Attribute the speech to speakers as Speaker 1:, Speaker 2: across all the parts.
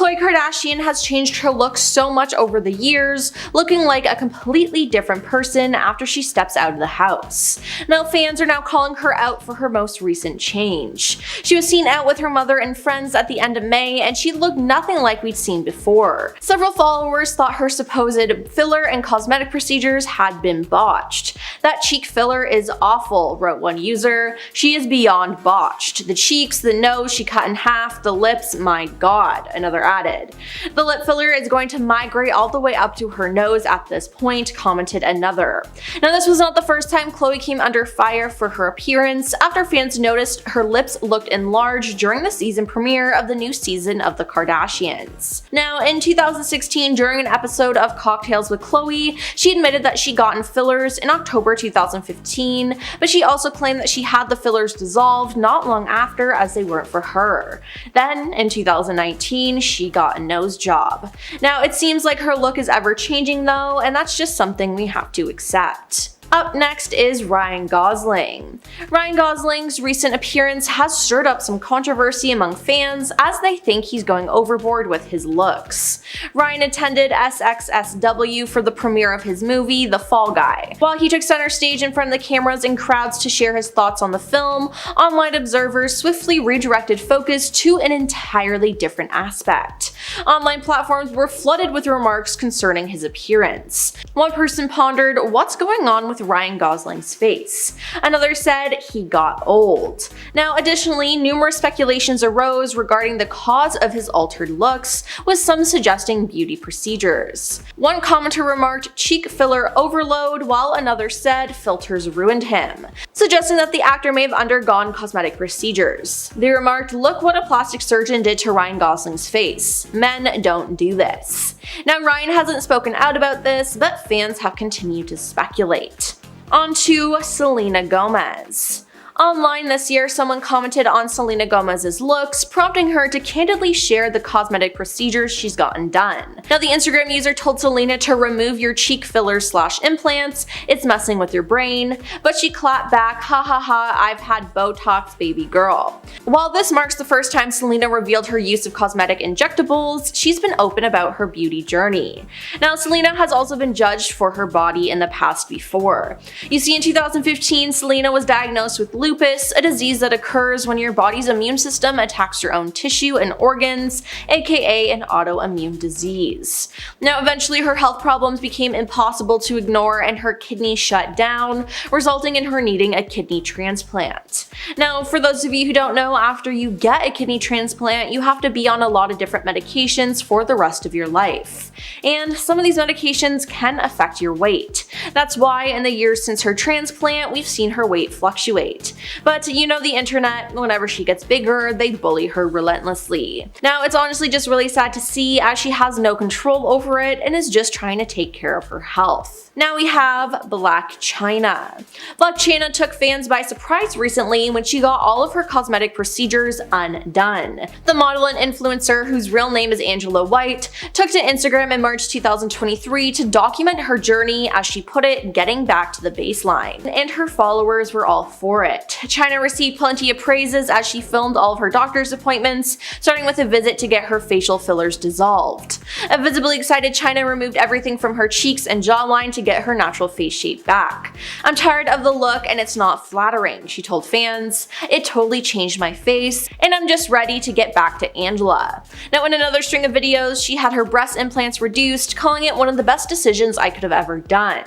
Speaker 1: Khloe Kardashian has changed her look so much over the years, looking like a completely different person after she steps out of the house. Now fans are now calling her out for her most recent change. She was seen out with her mother and friends at the end of May, and she looked nothing like we'd seen before. Several followers thought her supposed filler and cosmetic procedures had been botched. "That cheek filler is awful," wrote one user. "She is beyond botched. The cheeks, the nose she cut in half, the lips, my god," another added. "The lip filler is going to migrate all the way up to her nose at this point," commented another. Now this was not the first time Khloe came under fire for her appearance, after fans noticed her lips looked enlarged during the season premiere of the new season of The Kardashians. Now in 2016, during an episode of Cocktails with Khloe, she admitted that she gotten fillers in October 2015, but she also claimed that she had the fillers dissolved not long after, as they weren't for her. Then in 2019, she got a nose job. Now it seems like her look is ever changing though, and that's just something we have to accept. Up next is Ryan Gosling. Ryan Gosling's recent appearance has stirred up some controversy among fans as they think he's going overboard with his looks. Ryan attended SXSW for the premiere of his movie, The Fall Guy. While he took center stage in front of the cameras and crowds to share his thoughts on the film, online observers swiftly redirected focus to an entirely different aspect. Online platforms were flooded with remarks concerning his appearance. One person pondered, "What's going on with Ryan Gosling's face?" Another said, "He got old." Now additionally, numerous speculations arose regarding the cause of his altered looks, with some suggesting beauty procedures. One commenter remarked cheek filler overload, while another said filters ruined him, suggesting that the actor may have undergone cosmetic procedures. They remarked, "Look what a plastic surgeon did to Ryan Gosling's face. Men don't do this." Now Ryan hasn't spoken out about this, but fans have continued to speculate. On to Selena Gomez. Online this year, someone commented on Selena Gomez's looks, prompting her to candidly share the cosmetic procedures she's gotten done. Now the Instagram user told Selena to remove your cheek fillers/implants, "It's messing with your brain," but she clapped back, "Ha ha ha, I've had Botox, baby girl." While this marks the first time Selena revealed her use of cosmetic injectables, she's been open about her beauty journey. Now Selena has also been judged for her body in the past before. You see, in 2015, Selena was diagnosed with lupus, a disease that occurs when your body's immune system attacks your own tissue and organs, aka an autoimmune disease. Now eventually her health problems became impossible to ignore and her kidneys shut down, resulting in her needing a kidney transplant. Now for those of you who don't know, after you get a kidney transplant, you have to be on a lot of different medications for the rest of your life. And some of these medications can affect your weight. That's why in the years since her transplant, we've seen her weight fluctuate. But you know the internet, whenever she gets bigger, they bully her relentlessly. Now it's honestly just really sad to see, as she has no control over it and is just trying to take care of her health. Now we have Blac Chyna. Blac Chyna took fans by surprise recently when she got all of her cosmetic procedures undone. The model and influencer, whose real name is Angela White, took to Instagram in March 2023 to document her journey, as she put it, getting back to the baseline. And her followers were all for it. Chyna received plenty of praises as she filmed all of her doctor's appointments, starting with a visit to get her facial fillers dissolved. A visibly excited Chyna removed everything from her cheeks and jawline to get her natural face shape back. "I'm tired of the look and it's not flattering," she told fans. "It totally changed my face and I'm just ready to get back to Angela." Now in another string of videos, she had her breast implants reduced, calling it one of the best decisions I could have ever done.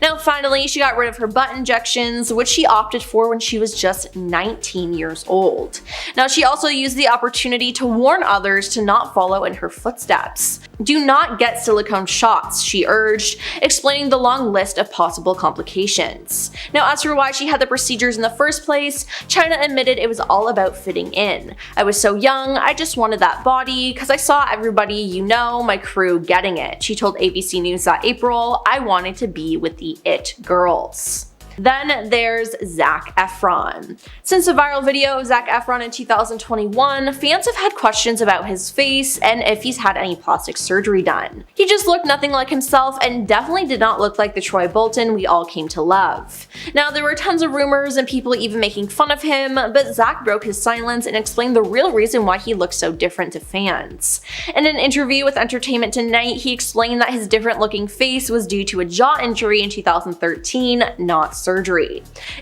Speaker 1: Now finally, she got rid of her butt injections, which she opted for when she was just 19 years old. Now she also used the opportunity to warn others to not follow in her footsteps. "Do not get silicone shots," she urged, explaining the long list of possible complications. Now as for why she had the procedures in the first place, Chyna admitted it was all about fitting in. "I was so young, I just wanted that body because I saw everybody, you know, my crew getting it," she told ABC News that April. "I wanted to be with the it girls." Then there's Zac Efron. Since a viral video of Zac Efron in 2021, fans have had questions about his face and if he's had any plastic surgery done. He just looked nothing like himself and definitely did not look like the Troy Bolton we all came to love. Now, there were tons of rumors and people even making fun of him, but Zac broke his silence and explained the real reason why he looked so different to fans. In an interview with Entertainment Tonight, he explained that his different looking face was due to a jaw injury in 2013, not surgery.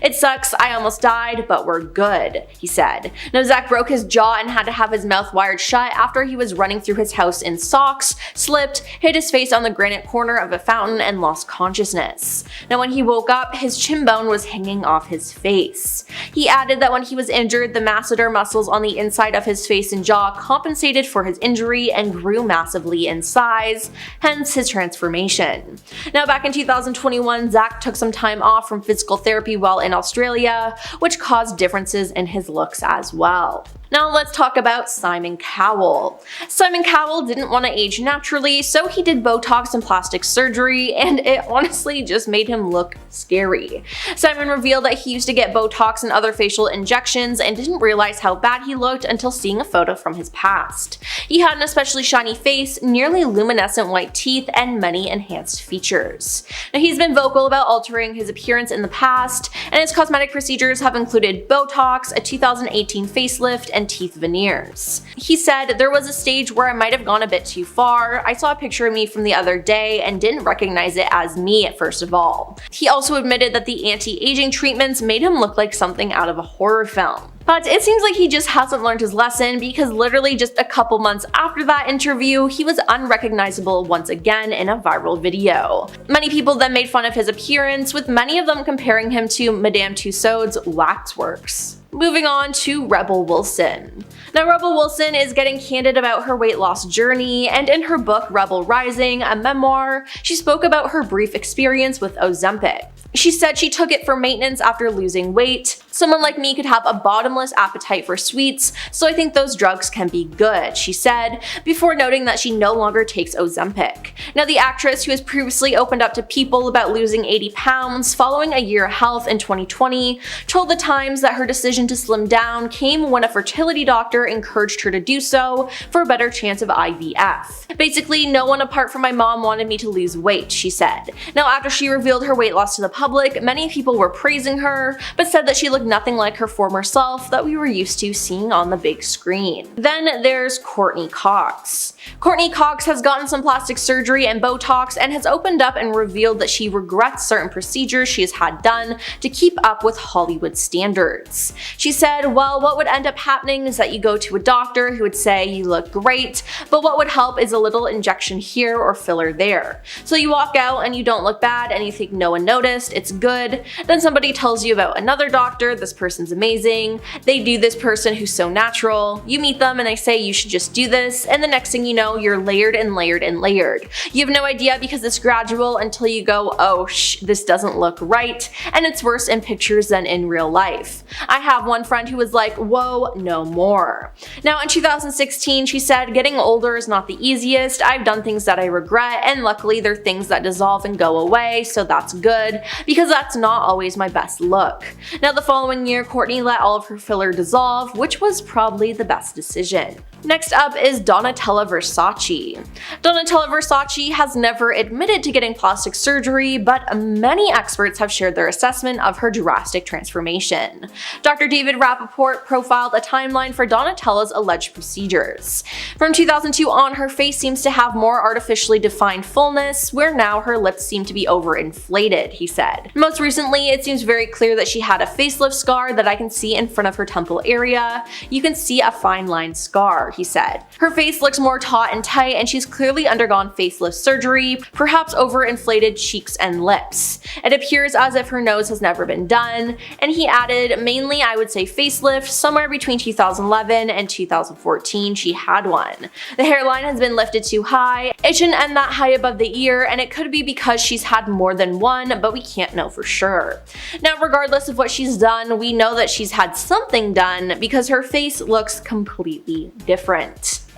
Speaker 1: "It sucks, I almost died, but we're good," he said. Now, Zac broke his jaw and had to have his mouth wired shut after he was running through his house in socks, slipped, hit his face on the granite corner of a fountain, and lost consciousness. Now, when he woke up, his chin bone was hanging off his face. He added that when he was injured, the masseter muscles on the inside of his face and jaw compensated for his injury and grew massively in size, hence his transformation. Now, back in 2021, Zac took some time off from physical therapy while in Australia, which caused differences in his looks as well. Now let's talk about Simon Cowell. Simon Cowell didn't want to age naturally, so he did Botox and plastic surgery, and it honestly just made him look scary. Simon revealed that he used to get Botox and other facial injections and didn't realize how bad he looked until seeing a photo from his past. He had an especially shiny face, nearly luminescent white teeth, and many enhanced features. Now, he's been vocal about altering his appearance in the past, and his cosmetic procedures have included Botox, a 2018 facelift, and teeth veneers. He said, "There was a stage where I might have gone a bit too far. I saw a picture of me from the other day and didn't recognize it as me at first of all." He also admitted that the anti-aging treatments made him look like something out of a horror film. But it seems like he just hasn't learned his lesson, because literally just a couple months after that interview, he was unrecognizable once again in a viral video. Many people then made fun of his appearance, with many of them comparing him to Madame Tussauds waxworks. Moving on to Rebel Wilson. Now, Rebel Wilson is getting candid about her weight loss journey, and in her book Rebel Rising, a memoir, she spoke about her brief experience with Ozempic. She said she took it for maintenance after losing weight. "Someone like me could have a bottomless appetite for sweets, so I think those drugs can be good," she said, before noting that she no longer takes Ozempic. Now, the actress, who has previously opened up to people about losing 80 pounds following a year of health in 2020, told The Times that her decision to slim down came when a fertility doctor encouraged her to do so for a better chance of IVF. "Basically, no one apart from my mom wanted me to lose weight," she said. Now, after she revealed her weight loss to the public, many people were praising her, but said that she looked nothing like her former self that we were used to seeing on the big screen. Then there's Courtney Cox. Courtney Cox has gotten some plastic surgery and Botox and has opened up and revealed that she regrets certain procedures she has had done to keep up with Hollywood standards. She said, "Well, what would end up happening is that you go to a doctor who would say you look great, but what would help is a little injection here or filler there. So you walk out and you don't look bad and you think no one noticed, it's good. Then somebody tells you about another doctor, this person's amazing, they do this person who's so natural, you meet them and they say you should just do this, and the next thing you know, you're layered and layered and layered. You have no idea because it's gradual until you go, oh this doesn't look right, and it's worse in pictures than in real life. I have one friend who was like, whoa, no more." Now, in 2016, she said, "Getting older is not the easiest. I've done things that I regret, and luckily they're things that dissolve and go away, so that's good, because that's not always my best look." Now, the following year, Courtney let all of her filler dissolve, which was probably the best decision. Next up is Donatella Versace. Donatella Versace has never admitted to getting plastic surgery, but many experts have shared their assessment of her drastic transformation. Dr. David Rappaport profiled a timeline for Donatella's alleged procedures. From 2002 on, her face seems to have more artificially defined fullness, where now her lips seem to be overinflated, he said. Most recently, it seems very clear that she had a facelift scar that I can see in front of her temple area. You can see a fine line scar, he said. Her face looks more taut and tight, and she's clearly undergone facelift surgery, perhaps overinflated cheeks and lips. It appears as if her nose has never been done, and he added, mainly I would say facelift, somewhere between 2011 and 2014 she had one. The hairline has been lifted too high, it shouldn't end that high above the ear, and it could be because she's had more than one, but we can't know for sure. Now, regardless of what she's done, we know that she's had something done because her face looks completely different.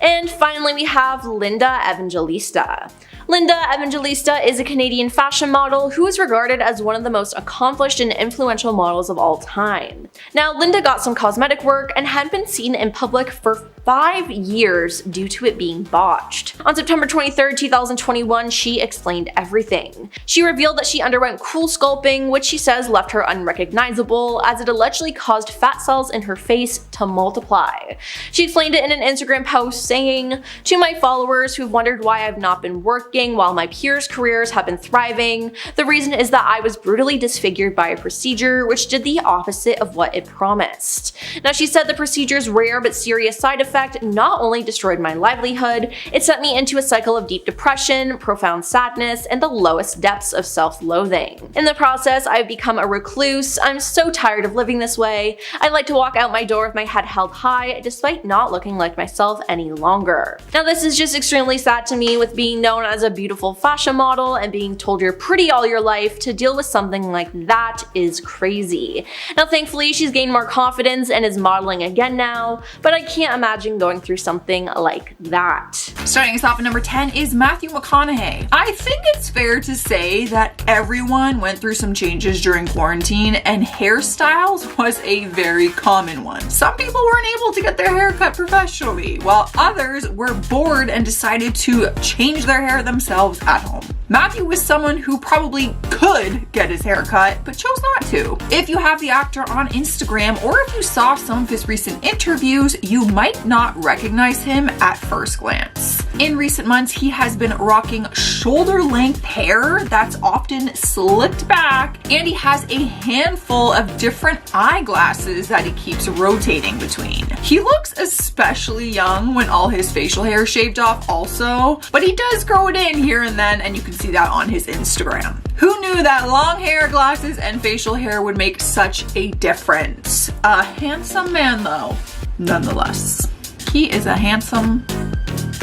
Speaker 1: And finally, we have Linda Evangelista. Linda Evangelista is a Canadian fashion model who is regarded as one of the most accomplished and influential models of all time. Now, Linda got some cosmetic work and hadn't been seen in public for 5 years due to it being botched. On September 23, 2021, she explained everything. She revealed that she underwent cool sculpting, which she says left her unrecognizable as it allegedly caused fat cells in her face to multiply. She explained it in an Instagram post saying, "To my followers who've wondered why I've not been working while my peers' careers have been thriving, the reason is that I was brutally disfigured by a procedure which did the opposite of what it promised." Now, she said the procedure's rare but serious side effect not only destroyed my livelihood, it sent me into a cycle of deep depression, profound sadness, and the lowest depths of self-loathing. In the process, I've become a recluse. I'm so tired of living this way. I like to walk out my door with my head held high, despite not looking like myself any longer. Now, this is just extremely sad to me, with being known as a beautiful fashion model and being told you're pretty all your life. To deal with something like that is crazy. Now, thankfully, she's gained more confidence and is modeling again now, but I can't imagine going through something like that.
Speaker 2: Starting us off at number 10 is Matthew McConaughey. I think it's fair to say that everyone went through some changes during quarantine, and hairstyles was a very common one. Some people weren't able to get their hair cut professionally, while others were bored and decided to change their hair themselves at home. Matthew was someone who probably could get his hair cut, but chose not to. If you have the actor on Instagram, or if you saw some of his recent interviews, you might not recognize him at first glance. In recent months, he has been rocking shoulder-length hair that's often slicked back, and he has a handful of different eyeglasses that he keeps rotating between. He looks especially young when all his facial hair is shaved off also, but he does grow it in here and then, and you can see that on his Instagram. Who knew that long hair, glasses, and facial hair would make such a difference? A handsome man though, nonetheless. He is a handsome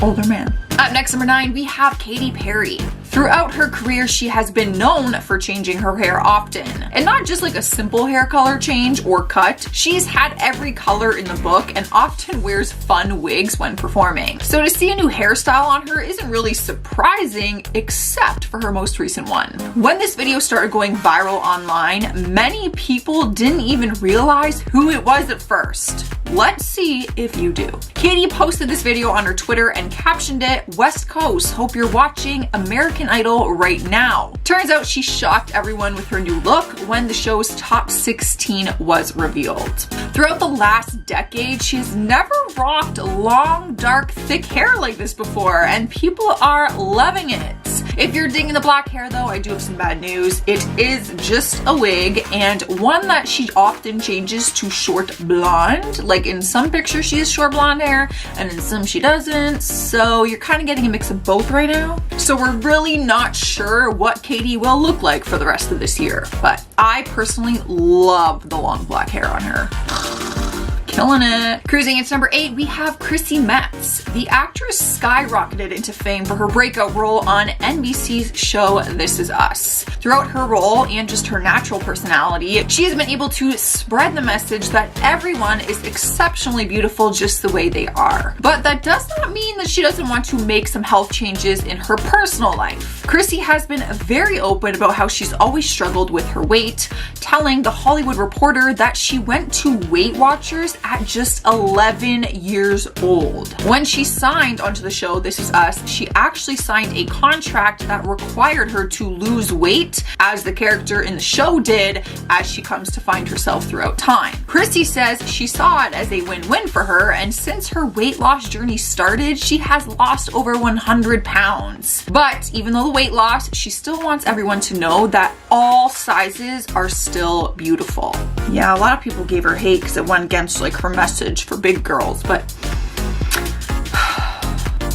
Speaker 2: older man. Up next, number 9, we have Katy Perry. Throughout her career, she has been known for changing her hair often. And not just like a simple hair color change or cut, she's had every color in the book and often wears fun wigs when performing. So to see a new hairstyle on her isn't really surprising, except for her most recent one. When this video started going viral online, many people didn't even realize who it was at first. Let's see if you do. Katy posted this video on her Twitter and captioned it, "West Coast, hope you're watching American Idol right now." Turns out she shocked everyone with her new look when the show's top 16 was revealed. Throughout the last decade, she's never rocked long, dark, thick hair like this before, and people are loving it. If you're digging the black hair though, I do have some bad news. It is just a wig, and one that she often changes to short blonde. Like in some pictures she has short blonde hair, and in some she doesn't. So you're kind of getting a mix of both right now. So we're really not sure what Katy will look like for the rest of this year. But I personally love the long black hair on her. Killing it. Cruising into number 8, we have Chrissy Metz. The actress skyrocketed into fame for her breakout role on NBC's show This Is Us. Throughout her role and just her natural personality, she has been able to spread the message that everyone is exceptionally beautiful just the way they are. But that does not mean that she doesn't want to make some health changes in her personal life. Chrissy has been very open about how she's always struggled with her weight, telling The Hollywood Reporter that she went to Weight Watchers at just 11 years old. When she signed onto the show This Is Us, she actually signed a contract that required her to lose weight, as the character in the show did, as she comes to find herself throughout time. Chrissy says she saw it as a win-win for her, and since her weight loss journey started, she has lost over 100 pounds. But even though the weight loss, she still wants everyone to know that all sizes are still beautiful. Yeah, a lot of people gave her hate because it went against like her message for big girls, but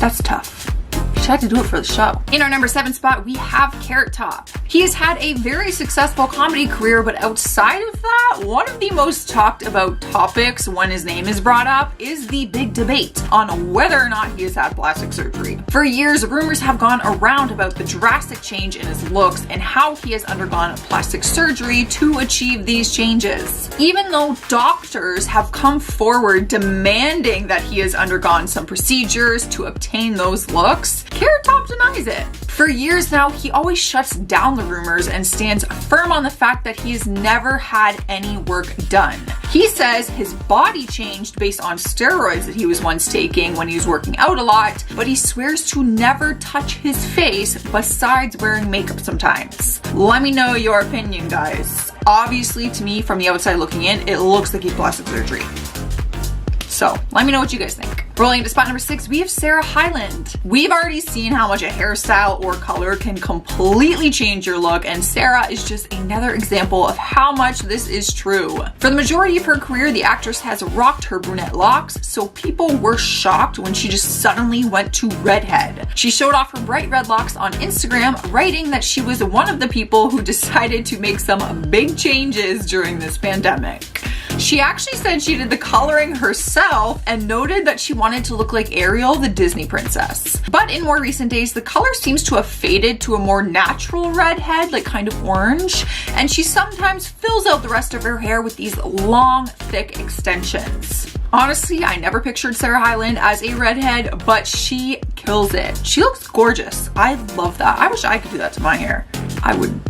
Speaker 2: that's tough. She had to do it for the show. In our number 7 spot, we have Carrot Top. He has had a very successful comedy career, but outside of that, one of the most talked about topics when his name is brought up is the big debate on whether or not he has had plastic surgery. For years, rumors have gone around about the drastic change in his looks and how he has undergone plastic surgery to achieve these changes. Even though doctors have come forward demanding that he has undergone some procedures to obtain those looks, Carrot Top denies it. For years now, he always shuts down the rumors and stands firm on the fact that he has never had any work done. He says his body changed based on steroids that he was once taking when he was working out a lot, but he swears to never touch his face besides wearing makeup sometimes. Let me know your opinion, guys. Obviously, to me, from the outside looking in, it looks like he's plastic surgery. So let me know what you guys think. Rolling into spot number 6, we have Sarah Hyland. We've already seen how much a hairstyle or color can completely change your look, and Sarah is just another example of how much this is true. For the majority of her career, the actress has rocked her brunette locks, so people were shocked when she just suddenly went to redhead. She showed off her bright red locks on Instagram, writing that she was one of the people who decided to make some big changes during this pandemic. She actually said she did the coloring herself and noted that she wanted to look like Ariel, the Disney princess. But in more recent days, the color seems to have faded to a more natural redhead, like kind of orange, and she sometimes fills out the rest of her hair with these long, thick extensions. Honestly, I never pictured Sarah Hyland as a redhead, but she kills it. She looks gorgeous. I love that. I wish I could do that to my hair. I would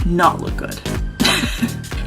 Speaker 2: not look good.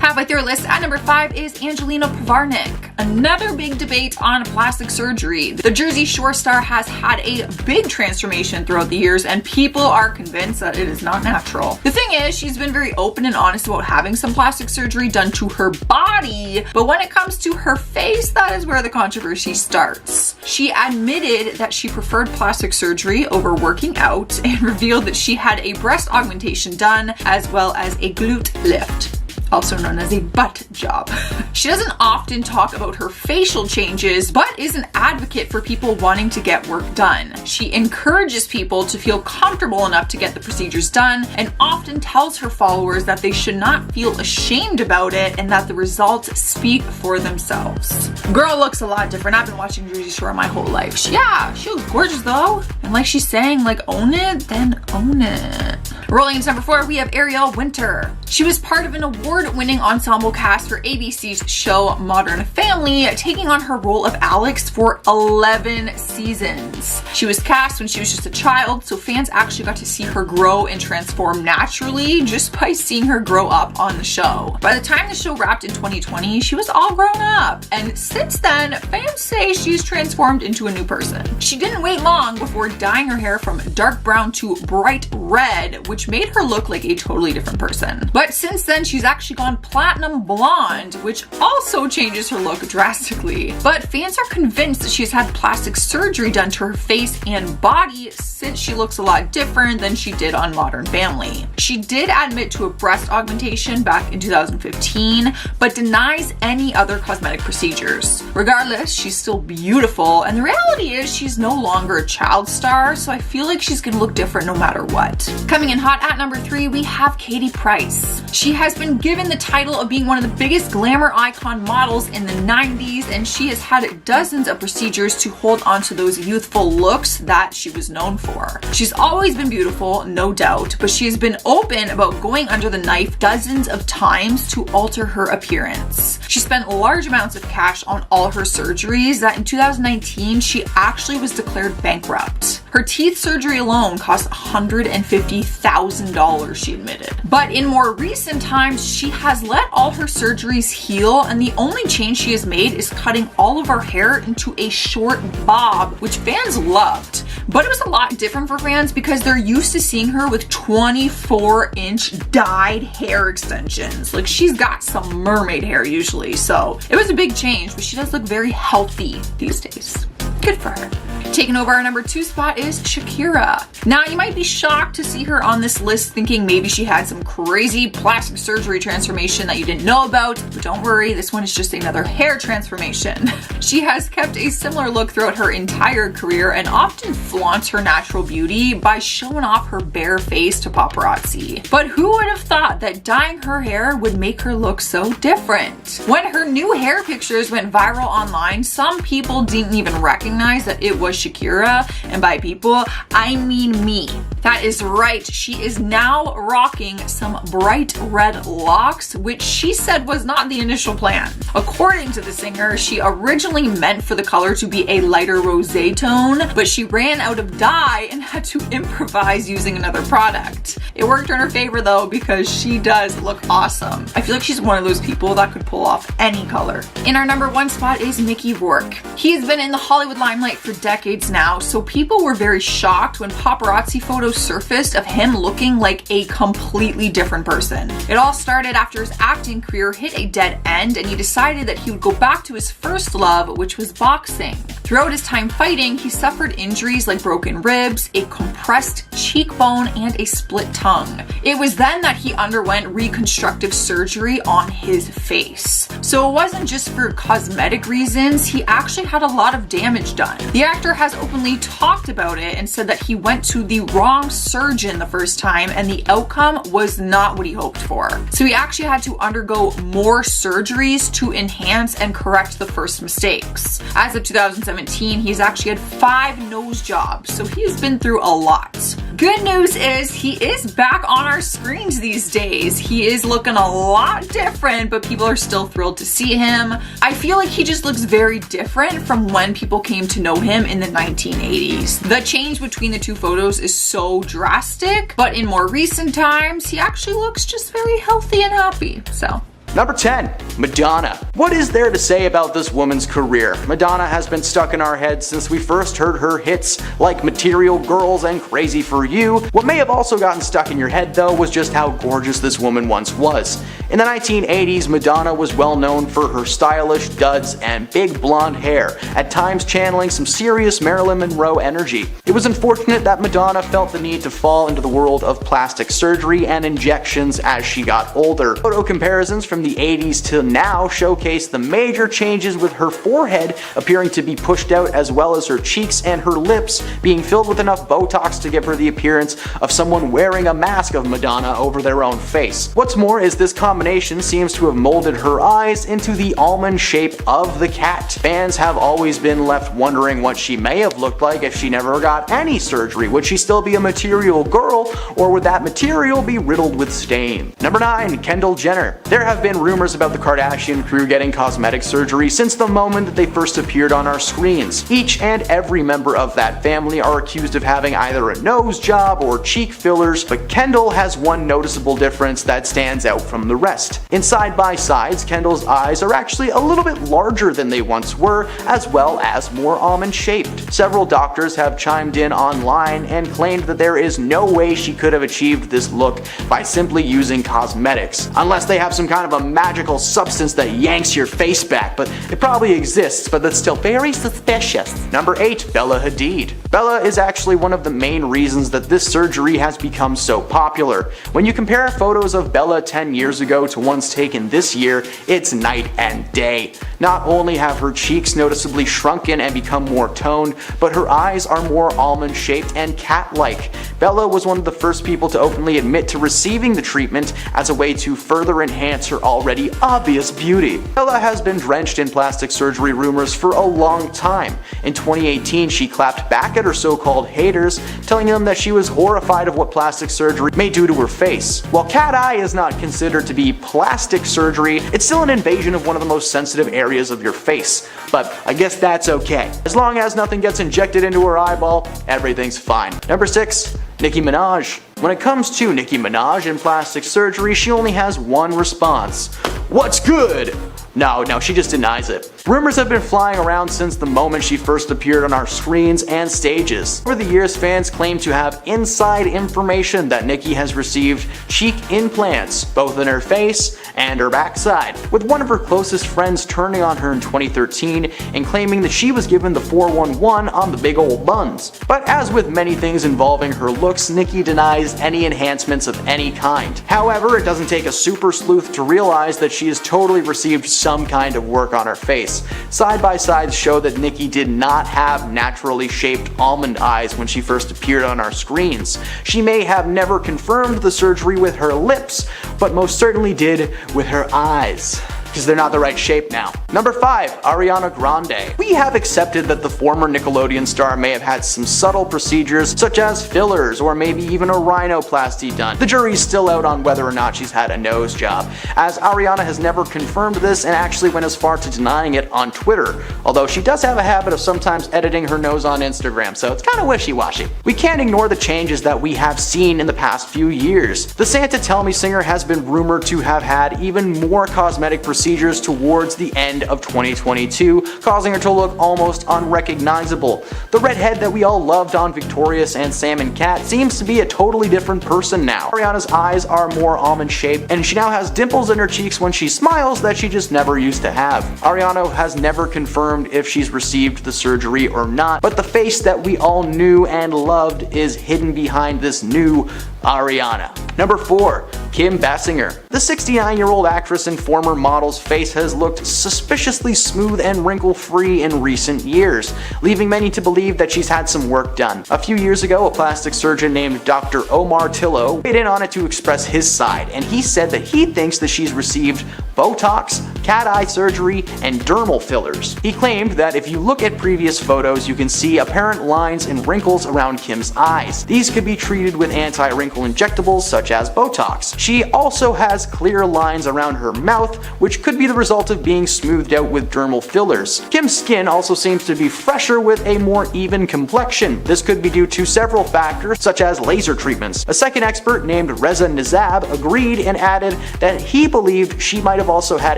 Speaker 2: Halfway through our list, at number 5 is Angelina Pivarnick. Another big debate on plastic surgery. The Jersey Shore star has had a big transformation throughout the years, and people are convinced that it is not natural. The thing is, she's been very open and honest about having some plastic surgery done to her body, but when it comes to her face, that is where the controversy starts. She admitted that she preferred plastic surgery over working out and revealed that she had a breast augmentation done as well as a glute lift, also known as a butt job. She doesn't often talk about her facial changes, but is an advocate for people wanting to get work done. She encourages people to feel comfortable enough to get the procedures done, and often tells her followers that they should not feel ashamed about it and that the results speak for themselves. Girl looks a lot different. I've been watching Jersey Shore my whole life. She looks gorgeous though. And like she's saying, like, own it, then own it. Rolling into number 4, we have Ariel Winter. She was part of an award-winning ensemble cast for ABC's show Modern Family, taking on her role of Alex for 11 seasons. She was cast when she was just a child, so fans actually got to see her grow and transform naturally just by seeing her grow up on the show. By the time the show wrapped in 2020, she was all grown up, and since then, fans say she's transformed into a new person. She didn't wait long before dyeing her hair from dark brown to bright red, which made her look like a totally different person. But since then, she's actually gone platinum blonde, which also changes her look drastically. But fans are convinced that she's had plastic surgery done to her face and body since she looks a lot different than she did on Modern Family. She did admit to a breast augmentation back in 2015, but denies any other cosmetic procedures. Regardless, she's still beautiful, and the reality is she's no longer a child star, so I feel like she's gonna look different no matter what. Coming in hot at number 3, we have Katy Price. She has been given the title of being one of the biggest glamour icon models in the 90s, and she has had dozens of procedures to hold on to those youthful looks that she was known for. She's always been beautiful, no doubt, but she has been open about going under the knife dozens of times to alter her appearance. She spent large amounts of cash on all her surgeries that in 2019, she actually was declared bankrupt. Her teeth surgery alone cost $150,000, she admitted. But in more recent times, she has let all her surgeries heal, and the only change she has made is cutting all of her hair into a short bob, which fans loved. But it was a lot different for fans because they're used to seeing her with 24-inch dyed hair extensions. Like, she's got some mermaid hair usually, so it was a big change, but she does look very healthy these days. Good for her. Taking over our number 2 spot is Shakira. Now, you might be shocked to see her on this list thinking maybe she had some crazy plastic surgery transformation that you didn't know about, but don't worry, this one is just another hair transformation. She has kept a similar look throughout her entire career and often flaunts her natural beauty by showing off her bare face to paparazzi. But who would have thought that dyeing her hair would make her look so different? When her new hair pictures went viral online, some people didn't even recognize that it was Shakira, and by people, I mean me. That is right, she is now rocking some bright red locks, which she said was not the initial plan. According to the singer, she originally meant for the color to be a lighter rosé tone, but she ran out of dye and had to improvise using another product. It worked in her favor though, because she does look awesome. I feel like she's one of those people that could pull off any color. In our number 1 spot is Mickey Rourke. He's been in the Hollywood limelight for decades now, so people were very shocked when paparazzi photos surfaced of him looking like a completely different person. It all started after his acting career hit a dead end and he decided that he would go back to his first love, which was boxing. Throughout his time fighting, he suffered injuries like broken ribs, a compressed cheekbone, and a split tongue. It was then that he underwent reconstructive surgery on his face. So it wasn't just for cosmetic reasons, he actually had a lot of damage done. The actor has openly talked about it and said that he went to the wrong surgeon the first time and the outcome was not what he hoped for. So he actually had to undergo more surgeries to enhance and correct the first mistakes. As of 2017, he's actually had 5 nose jobs, so he's been through a lot. Good news is he is back on our screens these days. He is looking a lot different, but people are still thrilled to see him. I feel like he just looks very different from when people came to know him in the 1980s. The change between the 2 photos is so drastic, but in more recent times, he actually looks just very healthy and happy, so.
Speaker 3: Number 10, Madonna. What is there to say about this woman's career? Madonna has been stuck in our heads since we first heard her hits like Material Girls and Crazy for You. What may have also gotten stuck in your head though was just how gorgeous this woman once was. In the 1980s, Madonna was well known for her stylish duds and big blonde hair, at times channeling some serious Marilyn Monroe energy. It was unfortunate that Madonna felt the need to fall into the world of plastic surgery and injections as she got older. Photo comparisons from the 80s to now showcase the major changes, with her forehead appearing to be pushed out as well as her cheeks and her lips being filled with enough Botox to give her the appearance of someone wearing a mask of Madonna over their own face. What's more is this combination seems to have molded her eyes into the almond shape of the cat. Fans have always been left wondering what she may have looked like if she never got any surgery. Would she still be a material girl, or would that material be riddled with stain? Number 9, Kendall Jenner. There have been rumors about the Kardashian crew getting cosmetic surgery since the moment that they first appeared on our screens. Each and every member of that family are accused of having either a nose job or cheek fillers, but Kendall has one noticeable difference that stands out from the rest. In side-by-sides, Kendall's eyes are actually a little bit larger than they once were, as well as more almond-shaped. Several doctors have chimed in online and claimed that there is no way she could have achieved this look by simply using cosmetics, unless they have some kind of a magical substance that yanks your face back, but it probably exists, but that's still very suspicious. Number 8, Bella Hadid. Bella is actually one of the main reasons that this surgery has become so popular. When you compare photos of Bella 10 years ago to ones taken this year, it's night and day. Not only have her cheeks noticeably shrunken and become more toned, but her eyes are more almond-shaped and cat-like. Bella was one of the first people to openly admit to receiving the treatment as a way to further enhance her already obvious beauty. Bella has been drenched in plastic surgery rumors for a long time. In 2018, she clapped back at her so-called haters, telling them that she was horrified of what plastic surgery may do to her face. While cat eye is not considered to be plastic surgery, it's still an invasion of one of the most sensitive areas of your face. But I guess that's okay. As long as nothing gets injected into her eyeball, everything's fine. Number 6, Nicki Minaj. When it comes to Nicki Minaj and plastic surgery, she only has one response. What's good? No, she just denies it. Rumors have been flying around since the moment she first appeared on our screens and stages. Over the years, fans claim to have inside information that Nicki has received cheek implants, both in her face and her backside, with one of her closest friends turning on her in 2013 and claiming that she was given the 411 on the big old buns. But as with many things involving her looks, Nicki denies any enhancements of any kind. However, it doesn't take a super sleuth to realize that she has totally received some kind of work on her face. Side-by-sides show that Nicki did not have naturally shaped almond eyes when she first appeared on our screens. She may have never confirmed the surgery with her lips, but most certainly did with her eyes, because they're not the right shape now. Number 5. Ariana Grande. We have accepted that the former Nickelodeon star may have had some subtle procedures such as fillers or maybe even a rhinoplasty done. The jury's still out on whether or not she's had a nose job, as Ariana has never confirmed this and actually went as far to denying it on Twitter, although she does have a habit of sometimes editing her nose on Instagram, so it's kinda wishy-washy. We can't ignore the changes that we have seen in the past few years. The Santa Tell Me singer has been rumored to have had even more cosmetic procedures towards the end of 2022, causing her to look almost unrecognizable. The redhead that we all loved on Victorious and Sam and Cat seems to be a totally different person now. Ariana's eyes are more almond shaped, and she now has dimples in her cheeks when she smiles that she just never used to have. Ariana has never confirmed if she's received the surgery or not, but the face that we all knew and loved is hidden behind this new Ariana. Number 4. Kim Basinger. The 69-year-old actress and former model's face has looked suspiciously smooth and wrinkle-free in recent years, leaving many to believe that she's had some work done. A few years ago, a plastic surgeon named Dr. Omar Tillo weighed in on it to express his side, and he said that he thinks that she's received Botox, cat eye surgery, and dermal fillers. He claimed that if you look at previous photos, you can see apparent lines and wrinkles around Kim's eyes. These could be treated with anti-wrinkle injectables such as Botox. She also has clear lines around her mouth, which could be the result of being smoothed out with dermal fillers. Kim's skin also seems to be fresher with a more even complexion. This could be due to several factors, such as laser treatments. A second expert named Reza Nizab agreed and added that he believed she might have also had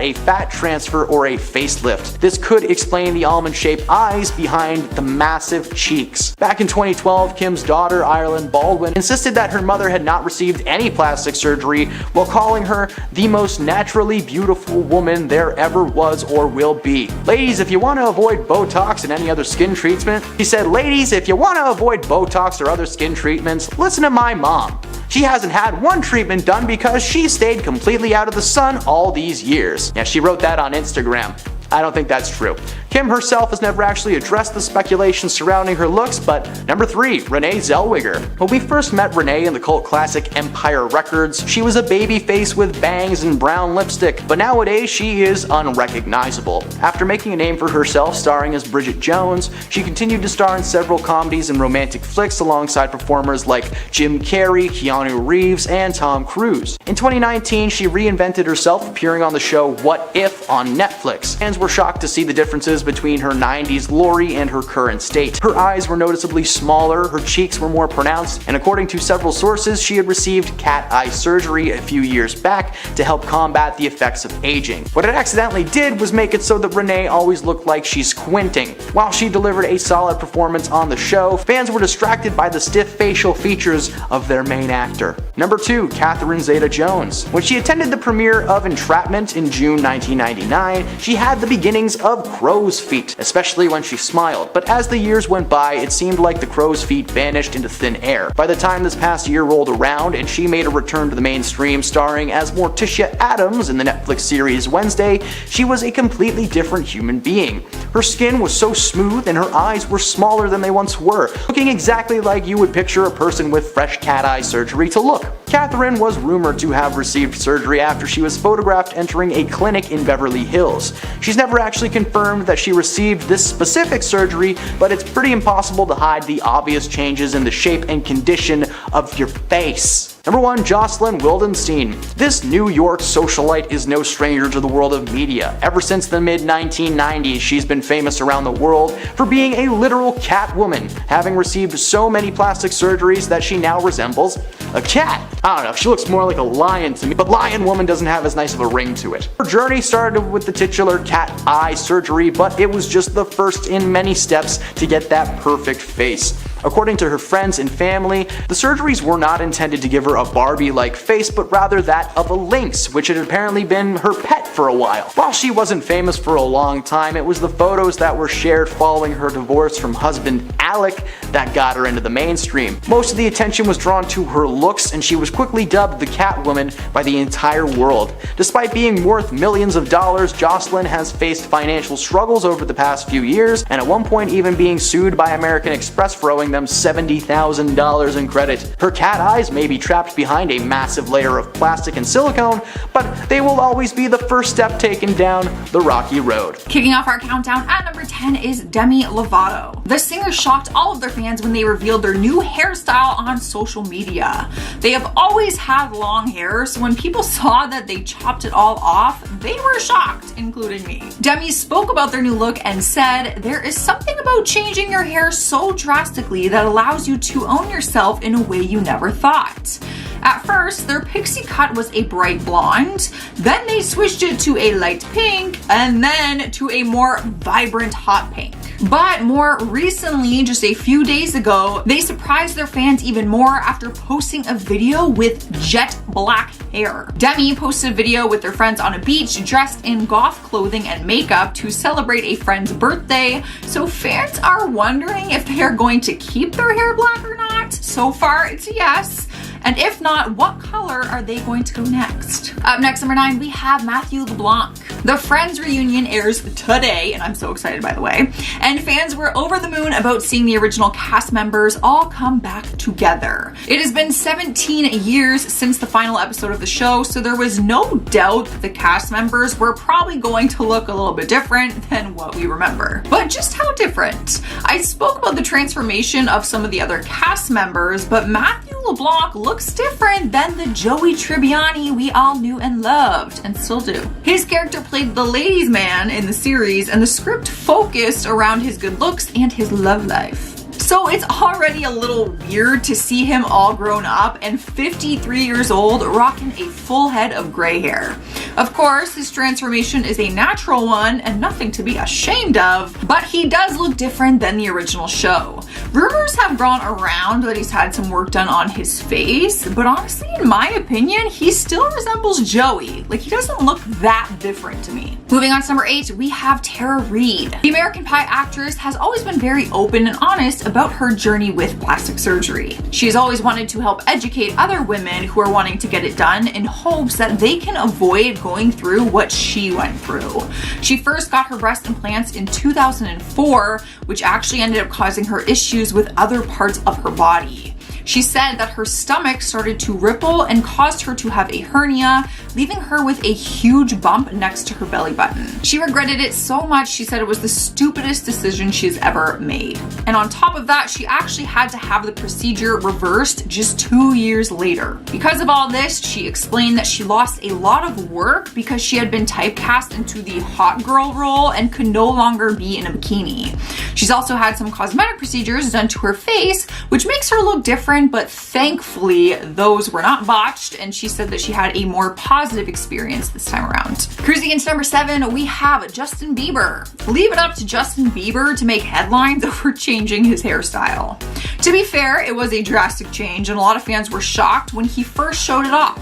Speaker 3: a fat transfer or a facelift. This could explain the almond-shaped eyes behind the massive cheeks. Back in 2012, Kim's daughter, Ireland Baldwin, insisted that her mother had not received any plastic surgery, while calling her the most naturally beautiful woman there ever was or will be. Ladies, if you want to avoid Botox and any other skin treatment, he said, ladies, if you want to avoid Botox or other skin treatments, listen to my mom. She hasn't had one treatment done because she stayed completely out of the sun all these years. Yeah, she wrote that on Instagram. I don't think that's true. Kim herself has never actually addressed the speculation surrounding her looks, but number 3, Renee Zellweger. When we first met Renee in the cult classic Empire Records, she was a baby face with bangs and brown lipstick, but nowadays she is unrecognizable. After making a name for herself starring as Bridget Jones, she continued to star in several comedies and romantic flicks alongside performers like Jim Carrey, Keanu Reeves, and Tom Cruise. In 2019, she reinvented herself, appearing on the show What If on Netflix. Fans were shocked to see the differences between her 90s glory and her current state. Her eyes were noticeably smaller, her cheeks were more pronounced, and according to several sources, she had received cat eye surgery a few years back to help combat the effects of aging. What it accidentally did was make it so that Renee always looked like she's squinting. While she delivered a solid performance on the show, fans were distracted by the stiff facial features of their main actor. Number 2, Catherine Zeta-Jones. When she attended the premiere of Entrapment in June 1999, she had the beginnings of crow's feet, especially when she smiled, but as the years went by, it seemed like the crow's feet vanished into thin air. By the time this past year rolled around and she made a return to the mainstream starring as Morticia Addams in the Netflix series Wednesday, she was a completely different human being. Her skin was so smooth and her eyes were smaller than they once were, looking exactly like you would picture a person with fresh cat eye surgery to look. Catherine was rumored to have received surgery after she was photographed entering a clinic in Beverly Hills. She's never actually confirmed that she received this specific surgery, but it's pretty impossible to hide the obvious changes in the shape and condition of your face. Number 1, Joselyn Wildenstein. This New York socialite is no stranger to the world of media. Ever since the mid-1990s, she's been famous around the world for being a literal cat woman, having received so many plastic surgeries that she now resembles a cat. I don't know, she looks more like a lion to me, but lion woman doesn't have as nice of a ring to it. Her journey started with the titular cat eye surgery, but it was just the first in many steps to get that perfect face. According to her friends and family, the surgeries were not intended to give her a Barbie-like face, but rather that of a lynx, which had apparently been her pet for a while. While she wasn't famous for a long time, it was the photos that were shared following her divorce from husband Alec that got her into the mainstream. Most of the attention was drawn to her looks, and she was quickly dubbed the Catwoman by the entire world. Despite being worth millions of dollars, Joselyn has faced financial struggles over the past few years, and at one point even being sued by American Express for owing them $70,000 in credit. Her cat eyes may be trapped behind a massive layer of plastic and silicone, but they will always be the first step taken down the rocky road.
Speaker 2: Kicking off our countdown at number 10 is Demi Lovato. The singer shocked all of their fans when they revealed their new hairstyle on social media. They have always had long hair, so when people saw that they chopped it all off, they were shocked, including me. Demi spoke about their new look and said, "There is something about changing your hair so drastically that allows you to own yourself in a way you never thought." At first, their pixie cut was a bright blonde, then they switched it to a light pink, and then to a more vibrant hot pink. But more recently, just a few days ago, they surprised their fans even more after posting a video with jet black hair. Demi posted a video with their friends on a beach dressed in goth clothing and makeup to celebrate a friend's birthday, so fans are wondering if they are going to keep their hair black or not. So far, it's a yes. And if not, what color are they going to go next? Up next, number 9, we have Matthew LeBlanc. The Friends reunion airs today, and I'm so excited by the way, and fans were over the moon about seeing the original cast members all come back together. It has been 17 years since the final episode of the show, so there was no doubt that the cast members were probably going to look a little bit different than what we remember. But just how different? I spoke about the transformation of some of the other cast members, but Matthew LeBlanc looks different than the Joey Tribbiani we all knew and loved, and still do. His character played the ladies' man in the series, and the script focused around his good looks and his love life. So it's already a little weird to see him all grown up and 53 years old rocking a full head of gray hair. Of course, his transformation is a natural one and nothing to be ashamed of, but he does look different than the original show. Rumors have gone around that he's had some work done on his face, but honestly, in my opinion, he still resembles Joey. Like, he doesn't look that different to me. Moving on to number 8, we have Tara Reid. The American Pie actress has always been very open and honest about her journey with plastic surgery. She has always wanted to help educate other women who are wanting to get it done in hopes that they can avoid going through what she went through. She first got her breast implants in 2004, which actually ended up causing her issues with other parts of her body. She said that her stomach started to ripple and caused her to have a hernia, leaving her with a huge bump next to her belly button. She regretted it so much, she said it was the stupidest decision she's ever made. And on top of that, she actually had to have the procedure reversed just 2 years later. Because of all this, she explained that she lost a lot of work because she had been typecast into the hot girl role and could no longer be in a bikini. She's also had some cosmetic procedures done to her face, which makes her look different, but thankfully those were not botched, and she said that she had a more positive experience this time around. Cruising into number 7, we have Justin Bieber. Leave it up to Justin Bieber to make headlines over changing his hairstyle. To be fair, it was a drastic change, and a lot of fans were shocked when he first showed it off.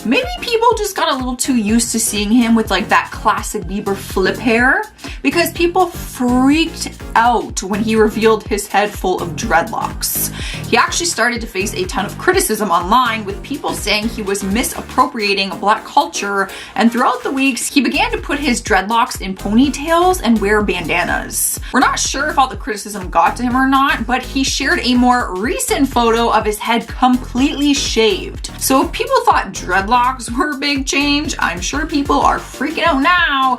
Speaker 2: Maybe people just got a little too used to seeing him with like that classic Bieber flip hair, because people freaked out when he revealed his head full of dreadlocks. He actually started to face a ton of criticism online, with people saying he was misappropriating Black culture, and throughout the weeks he began to put his dreadlocks in ponytails and wear bandanas. We're not sure if all the criticism got to him or not, but he shared a more recent photo of his head completely shaved. So if people thought dreadlocks were a big change, I'm sure people are freaking out now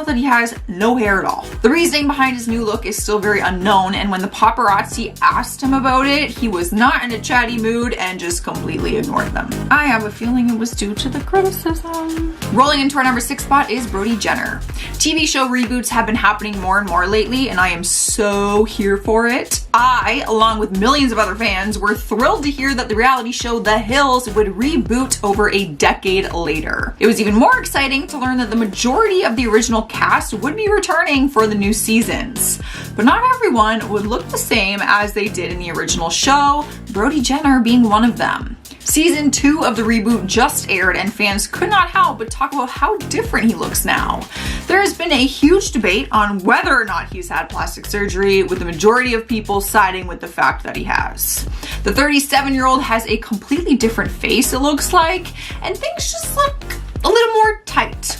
Speaker 2: that he has no hair at all. The reasoning behind his new look is still very unknown, and when the paparazzi asked him about it, he was not in a chatty mood and just completely ignored them. I have a feeling it was due to the criticism. Rolling into our number 6 spot is Brody Jenner. TV show reboots have been happening more and more lately, and I am so here for it. I, along with millions of other fans, were thrilled to hear that the reality show The Hills would reboot over a decade later. It was even more exciting to learn that the majority of the original original cast would be returning for the new seasons. But not everyone would look the same as they did in the original show, Brody Jenner being one of them. Season 2 of the reboot just aired and fans could not help but talk about how different he looks now. There has been a huge debate on whether or not he's had plastic surgery, with the majority of people siding with the fact that he has. The 37-year-old has a completely different face, it looks like, and things just look a little more tight.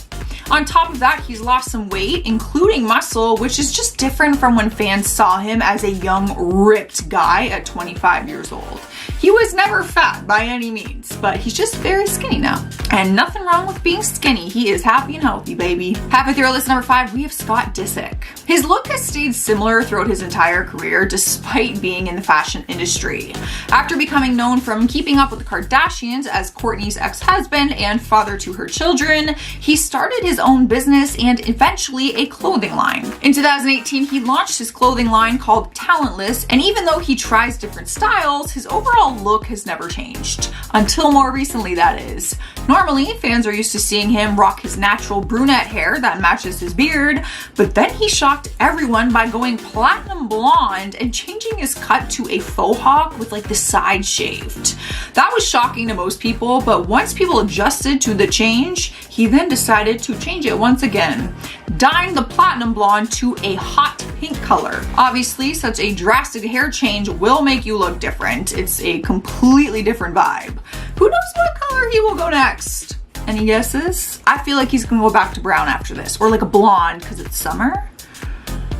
Speaker 2: On top of that, he's lost some weight, including muscle, which is just different from when fans saw him as a young, ripped guy at 25 years old. He was never fat by any means, but he's just very skinny now. And nothing wrong with being skinny. He is happy and healthy, baby. Halfway through our list, number 5, we have Scott Disick. His look has stayed similar throughout his entire career, despite being in the fashion industry. After becoming known from Keeping Up with the Kardashians as Courtney's ex-husband and father to her children, he started his own business and eventually a clothing line. In 2018, he launched his clothing line called Talentless, and even though he tries different styles, his overall look has never changed. Until more recently, that is. Normally, fans are used to seeing him rock his natural brunette hair that matches his beard, but then he shocked everyone by going platinum blonde and changing his cut to a faux hawk with like the sides shaved. That was shocking to most people, but once people adjusted to the change, he then decided to change it once again, dyeing the platinum blonde to a hot pink color. Obviously, such a drastic hair change will make you look different. It's a completely different vibe. Who knows what color he will go next? Any guesses? I feel like he's gonna go back to brown after this, or like a blonde because it's summer.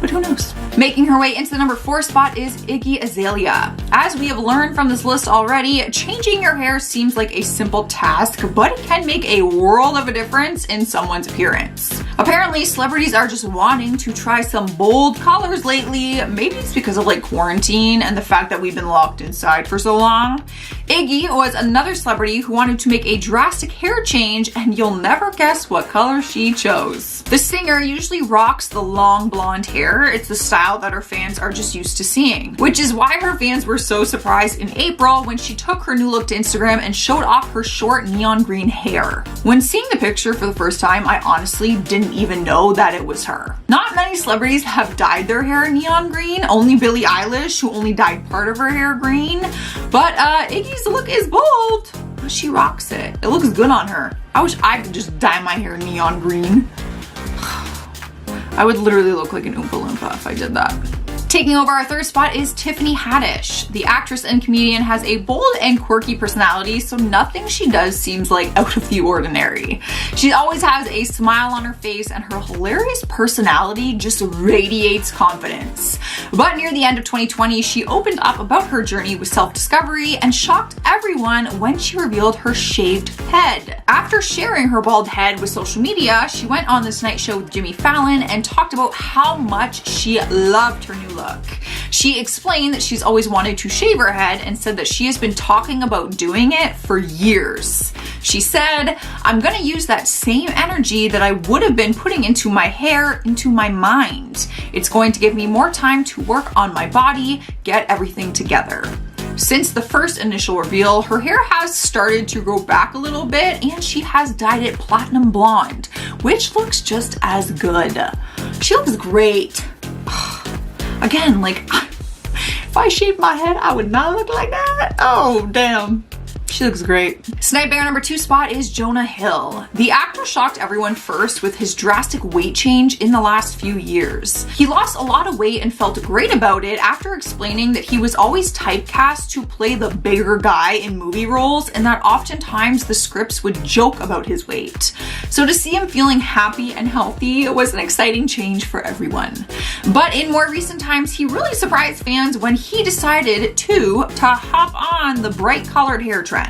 Speaker 2: But who knows? Making her way into the number 4 spot is Iggy Azalea. As we have learned from this list already, changing your hair seems like a simple task, but it can make a world of a difference in someone's appearance. Apparently, celebrities are just wanting to try some bold colors lately. Maybe it's because of like quarantine and the fact that we've been locked inside for so long. Iggy was another celebrity who wanted to make a drastic hair change, and you'll never guess what color she chose. The singer usually rocks the long blonde hair. It's the style that her fans are just used to seeing, which is why her fans were so surprised in April when she took her new look to Instagram and showed off her short neon green hair. When seeing the picture for the first time, I honestly didn't even know that it was her. Not many celebrities have dyed their hair neon green, only Billie Eilish, who only dyed part of her hair green, but Iggy's look is bold, but she rocks it. It looks good on her. I wish I could just dye my hair neon green. I would literally look like an Oompa Loompa if I did that. Taking over our 3rd spot is Tiffany Haddish. The actress and comedian has a bold and quirky personality, so nothing she does seems like out of the ordinary. She always has a smile on her face, and her hilarious personality just radiates confidence. But near the end of 2020, she opened up about her journey with self-discovery and shocked everyone when she revealed her shaved head. After sharing her bald head with social media, she went on This Night Show with Jimmy Fallon and talked about how much she loved her new look. She explained that she's always wanted to shave her head and said that she has been talking about doing it for years. She said, "I'm gonna use that same energy that I would have been putting into my hair into my mind. It's going to give me more time to work on my body, get everything together." Since the first initial reveal, her hair has started to grow back a little bit, and she has dyed it platinum blonde, which looks just as good. She looks great. Again, like, if I shaved my head, I would not look like that. Oh, damn. She looks great. Snipe Bear number 2 spot is Jonah Hill. The actor shocked everyone first with his drastic weight change in the last few years. He lost a lot of weight and felt great about it after explaining that he was always typecast to play the bigger guy in movie roles, and that oftentimes the scripts would joke about his weight. So to see him feeling happy and healthy was an exciting change for everyone. But in more recent times, he really surprised fans when he decided to hop on the bright colored hair trend.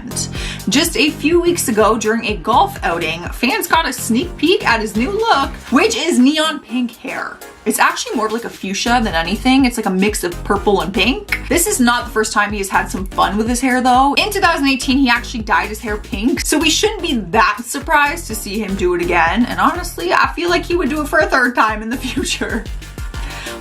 Speaker 2: Just a few weeks ago during a golf outing, fans got a sneak peek at his new look, which is neon pink hair. It's actually more of like a fuchsia than anything. It's like a mix of purple and pink. This is not the first time he has had some fun with his hair though. In 2018, he actually dyed his hair pink, so we shouldn't be that surprised to see him do it again. And honestly, I feel like he would do it for a 3rd time in the future.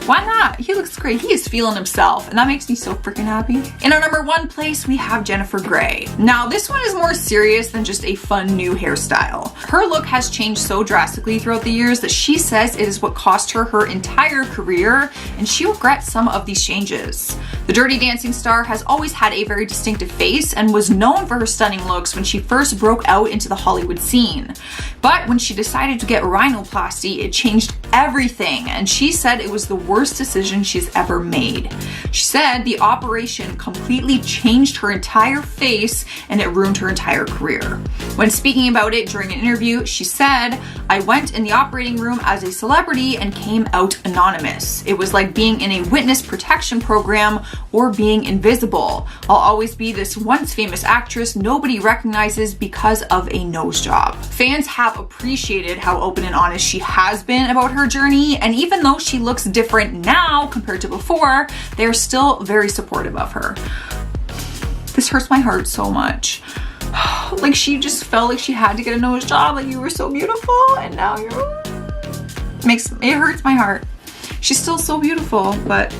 Speaker 2: Why not? He looks great. He is feeling himself, and that makes me so freaking happy. In our number 1 place, we have Jennifer Grey. Now, this one is more serious than just a fun new hairstyle. Her look has changed so drastically throughout the years that she says it is what cost her her entire career, and she regrets some of these changes. The Dirty Dancing star has always had a very distinctive face and was known for her stunning looks when she first broke out into the Hollywood scene. But when she decided to get rhinoplasty, it changed everything, and she said it was the worst decision she's ever made. She said the operation completely changed her entire face and it ruined her entire career. When speaking about it during an interview, she said, "I went in the operating room as a celebrity and came out anonymous. It was like being in a witness protection program or being invisible. I'll always be this once famous actress nobody recognizes because of a nose job." Fans have appreciated how open and honest she has been about her journey, and even though she looks different now compared to before, they're still very supportive of her. This hurts my heart so much. Like, she just felt like she had to get a nose job, like you were so beautiful and now it hurts my heart. She's still so beautiful, but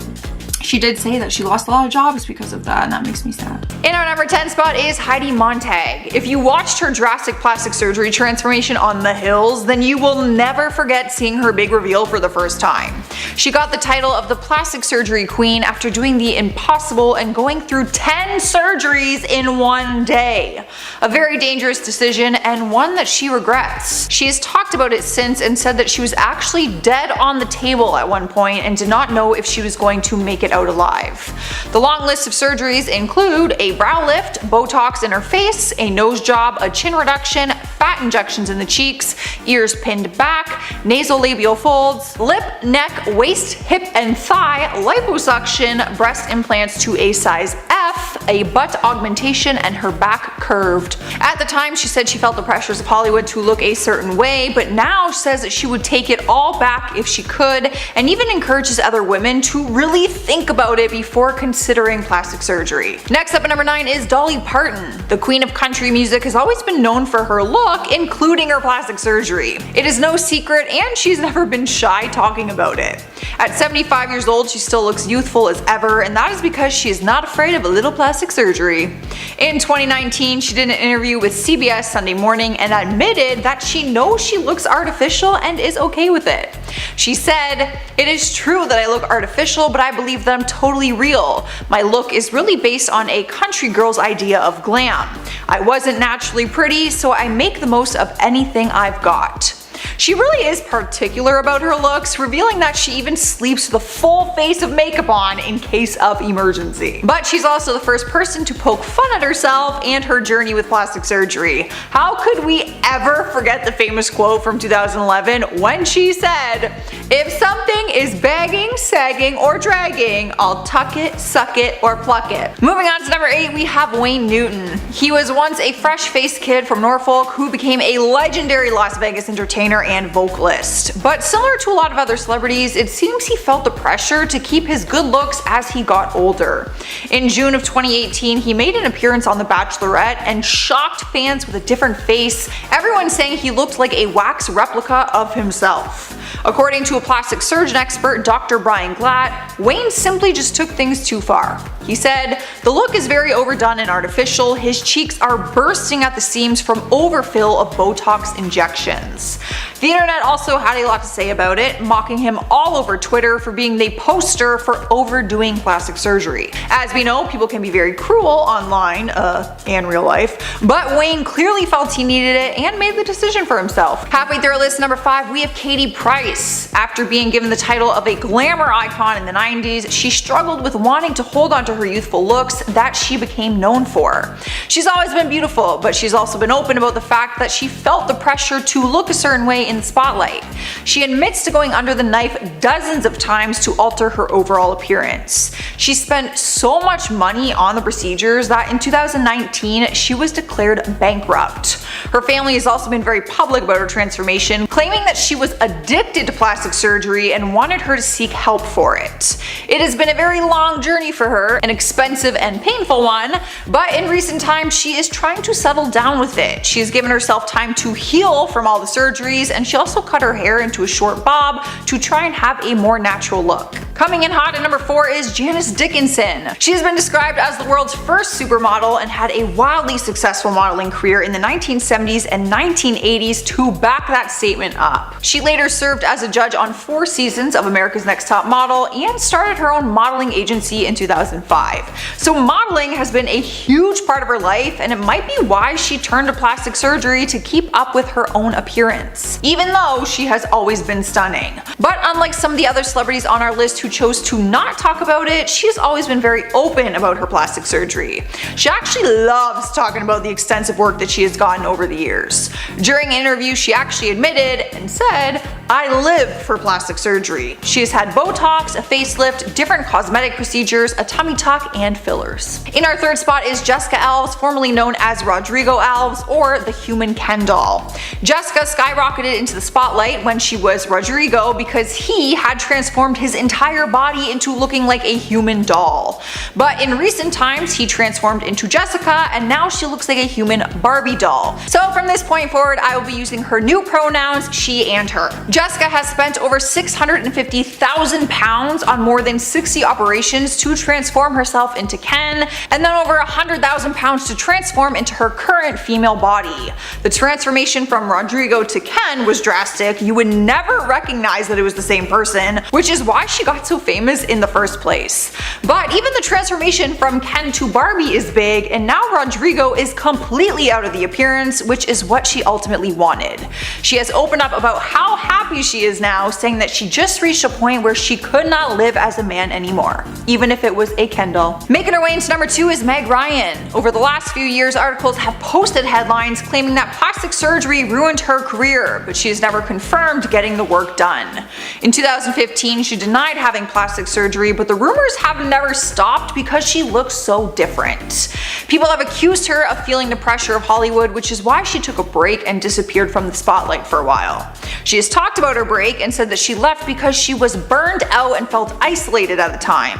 Speaker 2: she did say that she lost a lot of jobs because of that, and that makes me sad.
Speaker 1: In our number 10 spot is Heidi Montag. If you watched her drastic plastic surgery transformation on The Hills, then you will never forget seeing her big reveal for the first time. She got the title of the plastic surgery queen after doing the impossible and going through 10 surgeries in one day. A very dangerous decision and one that she regrets. She has talked about it since and said that she was actually dead on the table at one point and did not know if she was going to make it out alive. The long list of surgeries include a brow lift, Botox in her face, a nose job, a chin reduction, fat injections in the cheeks, ears pinned back, nasolabial folds, lip, neck, waist, hip and thigh, liposuction, breast implants to a size F, a butt augmentation, and her back curved. At the time, she said she felt the pressures of Hollywood to look a certain way, but now she says that she would take it all back if she could, and even encourages other women to really think about it before considering plastic surgery. Next up at number 9 is Dolly Parton. The queen of country music has always been known for her look, including her plastic surgery. It is no secret, and she's never been shy talking about it. At 75 years old, she still looks youthful as ever, and that is because she is not afraid of a little plastic surgery. In 2019, she did an interview with CBS Sunday Morning and admitted that she knows she looks artificial and is okay with it. She said, "It is true that I look artificial, but I believe that I'm totally real. My look is really based on a country girl's idea of glam. I wasn't naturally pretty, so I make the most of anything I've got." She really is particular about her looks, revealing that she even sleeps with a full face of makeup on in case of emergency. But she's also the first person to poke fun at herself and her journey with plastic surgery. How could we ever forget the famous quote from 2011 when she said, "If something is bagging, sagging, or dragging, I'll tuck it, suck it, or pluck it." Moving on to number 8, we have Wayne Newton. He was once a fresh-faced kid from Norfolk who became a legendary Las Vegas entertainer and vocalist. But similar to a lot of other celebrities, it seems he felt the pressure to keep his good looks as he got older. In June of 2018, he made an appearance on The Bachelorette and shocked fans with a different face, everyone saying he looked like a wax replica of himself. According to a plastic surgeon expert, Dr. Brian Glatt, Wayne simply just took things too far. He said, "The look is very overdone and artificial. His cheeks are bursting at the seams from overfill of Botox injections." The internet also had a lot to say about it, mocking him all over Twitter for being the poster for overdoing plastic surgery. As we know, people can be very cruel online, and real life, but Wayne clearly felt he needed it and made the decision for himself. Halfway through our list, number 5, we have Katy Price. After being given the title of a glamour icon in the 90s, she struggled with wanting to hold on to her youthful looks that she became known for. She's always been beautiful, but she's also been open about the fact that she felt the pressure to look a certain way in the spotlight. She admits to going under the knife dozens of times to alter her overall appearance. She spent so much money on the procedures that in 2019 she was declared bankrupt. Her family has also been very public about her transformation, claiming that she was addicted to plastic surgery and wanted her to seek help for it. It has been a very long journey for her, an expensive and painful one, but in recent times she is trying to settle down with it. She has given herself time to heal from all the surgeries, and she also cut her hair into a short bob to try and have a more natural look.
Speaker 2: Coming in hot at number 4 is Janice Dickinson. She has been described as the world's first supermodel and had a wildly successful modeling career in the 1970s and 1980s to back that statement up. She later served as a judge on 4 seasons of America's Next Top Model and started her own modeling agency in 2005. So modeling has been a huge part of her life, and it might be why she turned to plastic surgery to keep up with her own appearance, even though she has always been stunning. But unlike some of the other celebrities on our list who chose to not talk about it, she has always been very open about her plastic surgery. She actually loves talking about the extensive work that she has gotten over the years. During an interview, she actually admitted and said, "I live for plastic surgery." She has had Botox, a facelift, different cosmetic procedures, a tummy tuck, and fillers. In our third spot is Jessica Alves, formerly known as Rodrigo Alves, or the Human Ken doll. Jessica skyrocketed into the spotlight when she was Rodrigo because he had transformed his entire body into looking like a human doll. But in recent times, he transformed into Jessica, and now she looks like a human Barbie doll. So from this point forward, I will be using her new pronouns, she and her. Jessica has spent over £650,000 on more than 60 operations to transform herself into Ken, and then over £100,000 to transform into her current female body. The transformation from Rodrigo to Ken was drastic. You would never recognize that it was the same person, which is why she got so famous in the first place. But even the transformation from Ken to Barbie is big, and now Rodrigo is completely out of the appearance, which is what she ultimately wanted. She has opened up about how happy she is now, saying that she just reached a point where she could not live as a man anymore, even if it was a Ken doll. Making her way into number 2 is Meg Ryan. Over the last few years, articles have posted headlines claiming that plastic surgery ruined her career, but she has never confirmed getting the work done. In 2015, she denied having plastic surgery, but the rumors have never stopped because she looks so different. People have accused her of feeling the pressure of Hollywood, which is why she took a break and disappeared from the spotlight for a while. She has talked about her break and said that she left because she was burned out and felt isolated at the time.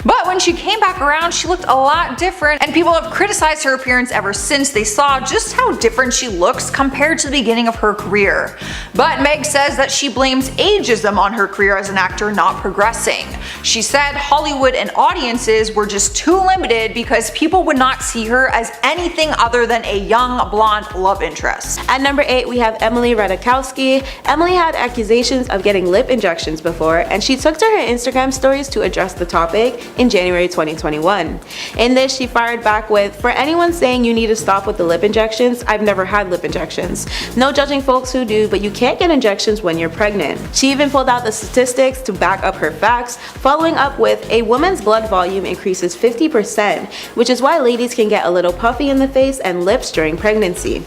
Speaker 2: But when she came back around, she looked a lot different, and people have criticized her appearance ever since they saw just how different she looks compared to the beginning of her career. But Meg says that she blames ageism on her career as an actor not progressing. She said Hollywood and audiences were just too limited because people would not see her as anything other than a young blonde love interest.
Speaker 4: At number 8, we have Emily Ratajkowski. Emily had accusations of getting lip injections before, and she took to her Instagram stories to address the topic in January 2021. In this, she fired back with, "For anyone saying you need to stop with the lip injections, I've never had lip injections. No judging folks who do, but you can't get injections when you're pregnant." She even pulled out the statistics to back up her facts, following up with, "A woman's blood volume increases 50%, which is why ladies can get a little puffy in the face and lips during pregnancy."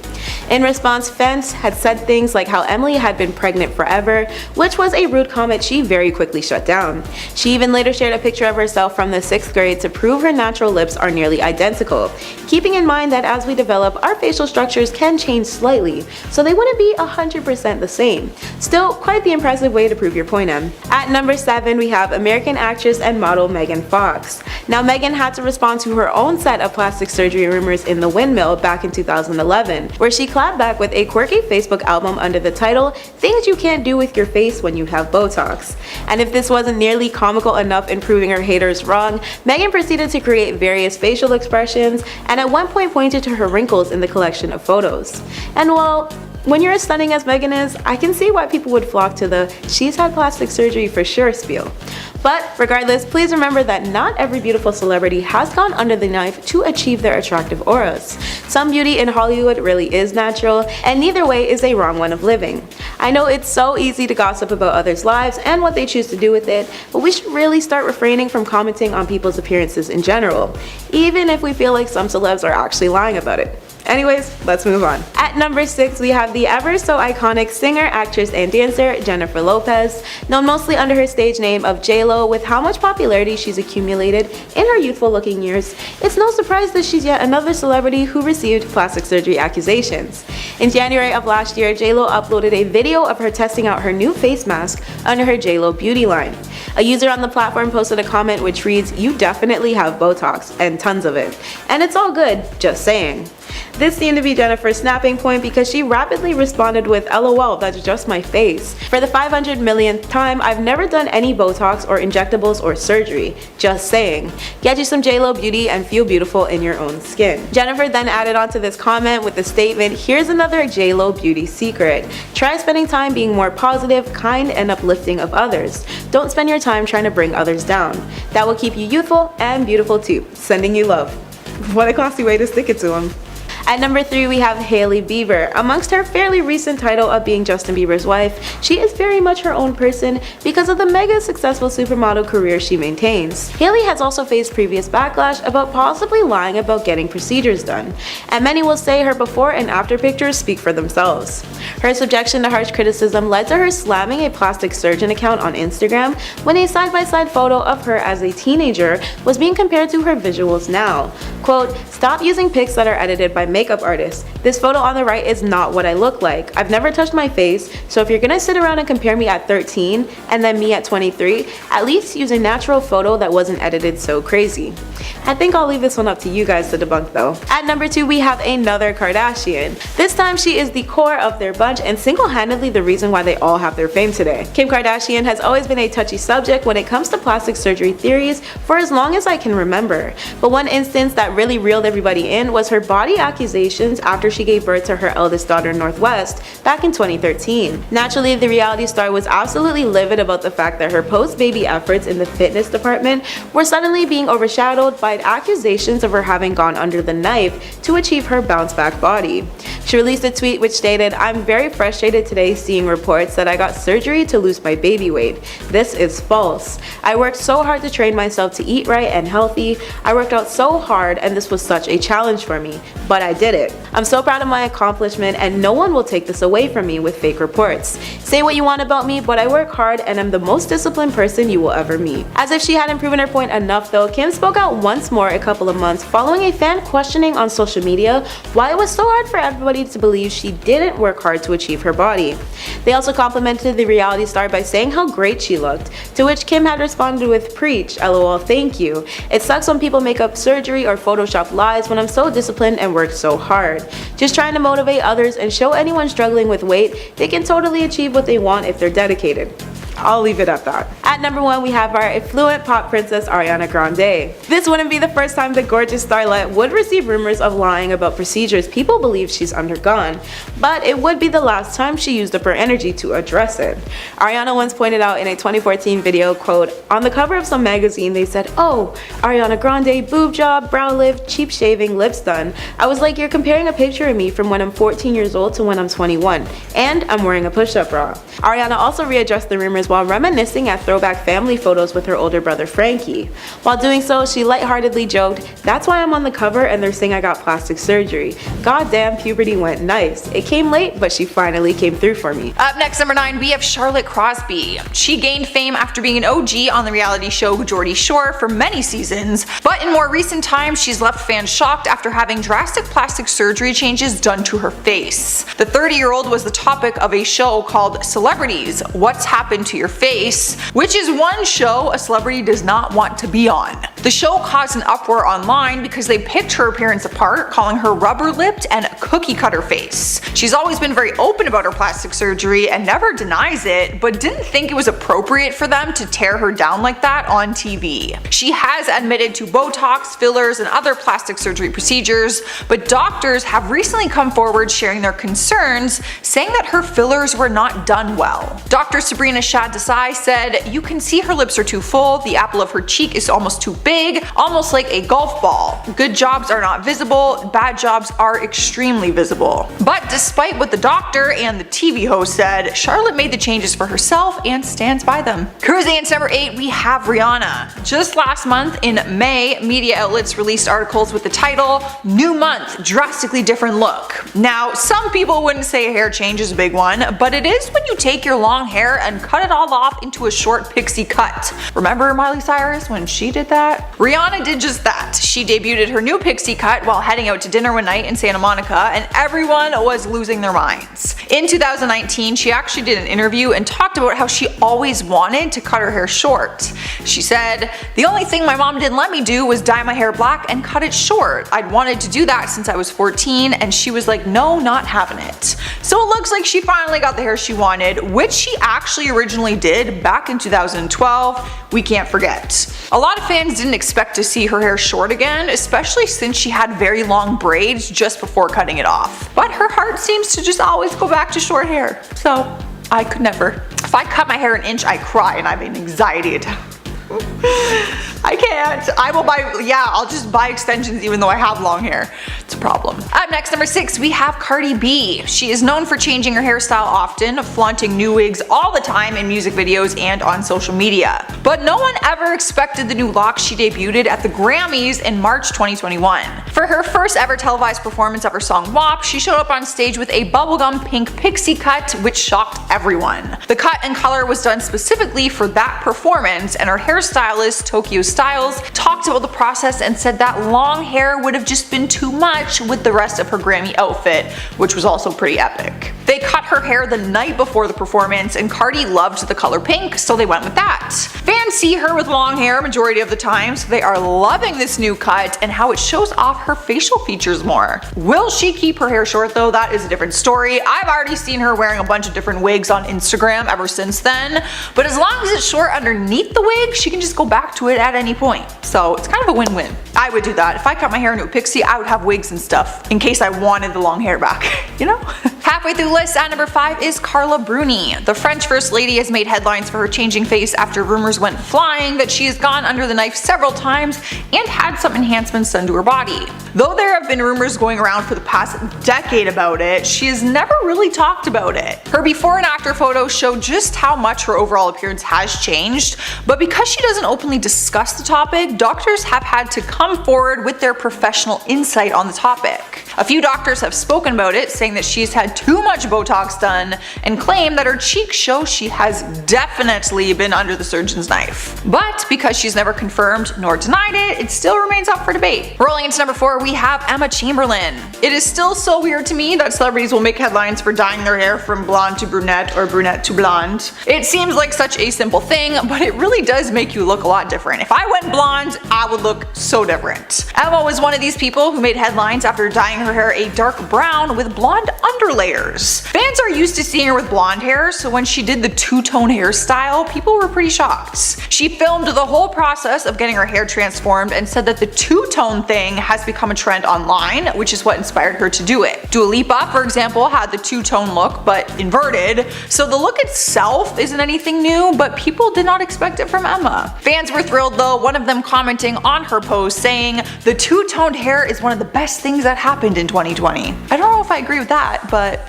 Speaker 4: In response, fans had said things like how Emily had been pregnant forever, which was a rude comment she very quickly shut down. She even later shared a picture of herself from the 6th grade to prove her natural lips are nearly identical, keeping in mind that as we develop, our facial structures can change slightly, so they wouldn't be 100% the same. Still, quite the impressive way to prove your point, Em. At number 7, we have American actress and model Megan Fox. Now, Megan had to respond to her own set of plastic surgery rumors in the Windmill back in 2011, where she clapped back with a quirky Facebook album under the title "Things You Can't Do With Your Face When You Have Botox." And if this wasn't nearly comical enough in proving her haters wrong, Megan proceeded to create various facial expressions and at one point pointed to her wrinkles in the collection of photos. And well, when you're as stunning as Megan is, I can see why people would flock to the "she's had plastic surgery for sure" spiel. But regardless, please remember that not every beautiful celebrity has gone under the knife to achieve their attractive auras. Some beauty in Hollywood really is natural, and neither way is a wrong one of living. I know it's so easy to gossip about others' lives and what they choose to do with it, but we should really start refraining from commenting on people's appearances in general, even if we feel like some celebs are actually lying about it. Anyways, let's move on. At number 6, we have the ever so iconic singer, actress, and dancer Jennifer Lopez, known mostly under her stage name of J-Lo. With how much popularity she's accumulated in her youthful looking years, it's no surprise that she's yet another celebrity who received plastic surgery accusations. In January of last year, J-Lo uploaded a video of her testing out her new face mask under her J-Lo beauty line. A user on the platform posted a comment which reads, "You definitely have Botox, and tons of it. And it's all good, just saying." This seemed to be Jennifer's snapping point because she rapidly responded with LOL, that's just my face. For the 500 millionth time, I've never done any Botox or injectables or surgery. Just saying. Get you some JLo beauty and feel beautiful in your own skin. Jennifer then added on to this comment with the statement, here's another JLo beauty secret. Try spending time being more positive, kind, and uplifting of others. Don't spend your time trying to bring others down. That will keep you youthful and beautiful too. Sending you love. What a classy way to stick it to him. At number 3, we have Hailey Bieber. Amongst her fairly recent title of being Justin Bieber's wife, she is very much her own person because of the mega successful supermodel career she maintains. Hailey has also faced previous backlash about possibly lying about getting procedures done, and many will say her before and after pictures speak for themselves. Her subjection to harsh criticism led to her slamming a plastic surgeon account on Instagram when a side-by-side photo of her as a teenager was being compared to her visuals now. Quote, stop using pics that are edited by makeup artists. This photo on the right is not what I look like. I've never touched my face, so if you're gonna sit around and compare me at 13 and then me at 23, at least use a natural photo that wasn't edited so crazy. I think I'll leave this one up to you guys to debunk though. At number 2, we have another Kardashian. This time she is the core of their bunch and single-handedly the reason why they all have their fame today. Kim Kardashian has always been a touchy subject when it comes to plastic surgery theories for as long as I can remember, but one instance that really reeled everybody in was her body accusations after she gave birth to her eldest daughter Northwest back in 2013. Naturally, the reality star was absolutely livid about the fact that her post-baby efforts in the fitness department were suddenly being overshadowed by accusations of her having gone under the knife to achieve her bounce-back body. She released a tweet which stated, I'm very frustrated today seeing reports that I got surgery to lose my baby weight. This is false. I worked so hard to train myself to eat right and healthy. I worked out so hard and this was such a challenge for me, but I did it. I'm so proud of my accomplishment and no one will take this away from me with fake reports. Say what you want about me, but I work hard and I'm the most disciplined person you will ever meet. As if she hadn't proven her point enough though, Kim spoke out once more a couple of months following a fan questioning on social media why it was so hard for everybody to believe she didn't work hard to achieve her body. They also complimented the reality star by saying how great she looked, to which Kim had responded with, preach, lol, thank you. It sucks when people make up surgery or Photoshop lies when I'm so disciplined and worked so hard. Just trying to motivate others and show anyone struggling with weight they can totally achieve what they want if they're dedicated. I'll leave it at that. At number 1, we have our affluent pop princess Ariana Grande. This wouldn't be the first time the gorgeous starlet would receive rumors of lying about procedures people believe she's undergone, but it would be the last time she used up her energy to address it. Ariana once pointed out in a 2014 video, quote, on the cover of some magazine they said, oh, Ariana Grande, boob job, brow lift, cheap shaving, lips done. I was like, you're comparing a picture of me from when I'm 14 years old to when I'm 21, and I'm wearing a push-up bra. Ariana also readdressed the rumors while reminiscing at throwback family photos with her older brother Frankie. While doing so, she lightheartedly joked, that's why I'm on the cover and they're saying I got plastic surgery. Goddamn, puberty went nice. It came late, but she finally came through for me.
Speaker 2: Up next, number 9, we have Charlotte Crosby. She gained fame after being an OG on the reality show Geordie Shore for many seasons, but in more recent times she's left fans shocked after having drastic plastic surgery changes done to her face. The 30-year-old was the topic of a show called Celebrities, What's Happened to Your Face, which is one show a celebrity does not want to be on. The show caused an uproar online because they picked her appearance apart, calling her rubber-lipped and cookie-cutter face. She's always been very open about her plastic surgery and never denies it, but didn't think it was appropriate for them to tear her down like that on TV. She has admitted to Botox, fillers, and other plastic surgery procedures, but doctors have recently come forward sharing their concerns, saying that her fillers were not done well. Dr. Sabrina Shah-Desai said, you can see her lips are too full, the apple of her cheek is almost too big, almost like a golf ball. Good jobs are not visible, bad jobs are extremely visible. But despite what the doctor and the TV host said, Charlotte made the changes for herself and stands by them. Cruising into number 8, we have Rihanna. Just last month in May, media outlets released articles with the title, New Month, Drastically Different Look. Now, some people wouldn't say a hair change is a big one, but it is when you take your long hair and cut it all off into a short pixie cut. Remember Miley Cyrus when she did that? Rihanna did just that. She debuted her new pixie cut while heading out to dinner one night in Santa Monica, and everyone was losing their minds. In 2019, she actually did an interview and talked about how she always wanted to cut her hair short. She said, "The only thing my mom didn't let me do was dye my hair black and cut it short. I'd wanted to do that since I was 14, and she was like, no, not having it." So it looks like she finally got the hair she wanted, which she actually originally did back in 2012. We can't forget. A lot of fans didn't expect to see her hair short again, especially since she had very long braids just before cutting it off. But her heart seems to just always go back to short hair. So I could never. If I cut my hair an inch, I cry and I have an anxiety attack. I can't. I'll just buy extensions even though I have long hair. It's a problem. Up next, number 6, we have Cardi B. She is known for changing her hairstyle often, flaunting new wigs all the time in music videos and on social media. But no one ever expected the new locks she debuted at the Grammys in March 2021. For her first ever televised performance of her song WAP, she showed up on stage with a bubblegum pink pixie cut, which shocked everyone. The cut and color was done specifically for that performance, and her hairstylist, Tokyo Styles, talked about the process and said that long hair would have just been too much with the rest of her Grammy outfit, which was also pretty epic. They cut her hair the night before the performance, and Cardi loved the color pink, so they went with that. Fans see her with long hair majority of the time, so they are loving this new cut and how it shows off her facial features more. Will she keep her hair short though? That is a different story. I've already seen her wearing a bunch of different wigs on Instagram ever since then, but as long as it's short underneath the wig, she can just go back to it at any point. So it's kind of a win-win. I would do that. If I cut my hair into a pixie, I would have wigs and stuff in case I wanted the long hair back, you know? Halfway through the list at number 5 is Carla Bruni. The French First Lady has made headlines for her changing face after rumors went flying that she has gone under the knife several times and had some enhancements done to her body. Though there have been rumors going around for the past decade about it, she has never really talked about it. Her before and after photos show just how much her overall appearance has changed, but because she doesn't openly discuss the topic, doctors have had to come forward with their professional insight on the topic. A few doctors have spoken about it, saying that she's had too much Botox done and claim that her cheeks show she has definitely been under the surgeon's knife. But because she's never confirmed nor denied it, it still remains up for debate. Rolling into number 4, we have Emma Chamberlain. It is still so weird to me that celebrities will make headlines for dyeing their hair from blonde to brunette or brunette to blonde. It seems like such a simple thing, but it really does make you look a lot different. If I went blonde, I would look so different. Emma was one of these people who made headlines after dyeing her hair a dark brown with blonde underlayers. Fans are used to seeing her with blonde hair, so when she did the two-tone hairstyle, people were pretty shocked. She filmed the whole process of getting her hair transformed and said that the two-tone thing has become a trend online, which is what inspired her to do it. Dua Lipa, for example, had the two-tone look but inverted, so the look itself isn't anything new, but people did not expect it from Emma. Fans were thrilled though, one of them commenting on her post saying, "The two-toned hair is one of the best things that happened in 2020. I don't know if I agree with that, but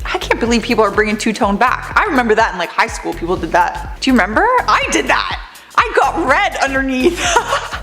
Speaker 2: I can't believe people are bringing two-tone back. I remember that in like high school, people did that. Do you remember? I did that. I got red underneath.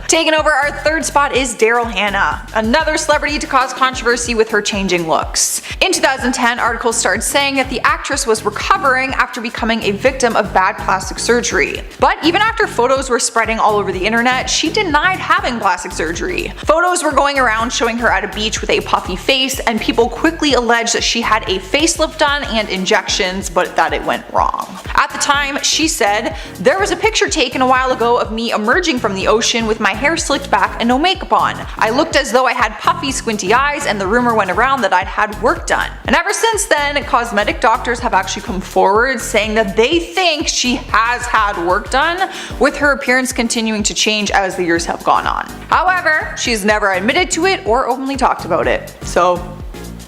Speaker 2: Taking over our third spot is Daryl Hannah, another celebrity to cause controversy with her changing looks. In 2010, articles started saying that the actress was recovering after becoming a victim of bad plastic surgery. But even after photos were spreading all over the internet, she denied having plastic surgery. Photos were going around showing her at a beach with a puffy face, and people quickly alleged that she had a facelift done and injections, but that it went wrong. At the time, she said, "There was a picture taken a while ago of me emerging from the ocean with my hair slicked back and no makeup on. I looked as though I had puffy, squinty eyes, and the rumor went around that I'd had work done." And ever since then, cosmetic doctors have actually come forward saying that they think she has had work done, with her appearance continuing to change as the years have gone on. However, she's never admitted to it or openly talked about it. So,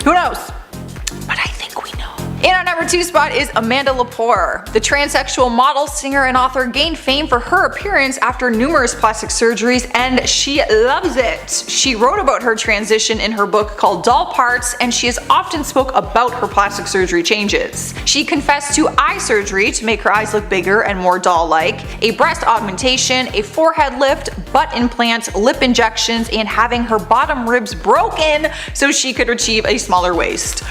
Speaker 2: who knows? But I think we know. In our number 2 spot is Amanda Lepore. The transsexual model, singer, and author gained fame for her appearance after numerous plastic surgeries, and she loves it. She wrote about her transition in her book called Doll Parts, and she has often spoke about her plastic surgery changes. She confessed to eye surgery to make her eyes look bigger and more doll-like, a breast augmentation, a forehead lift, butt implant, lip injections, and having her bottom ribs broken so she could achieve a smaller waist.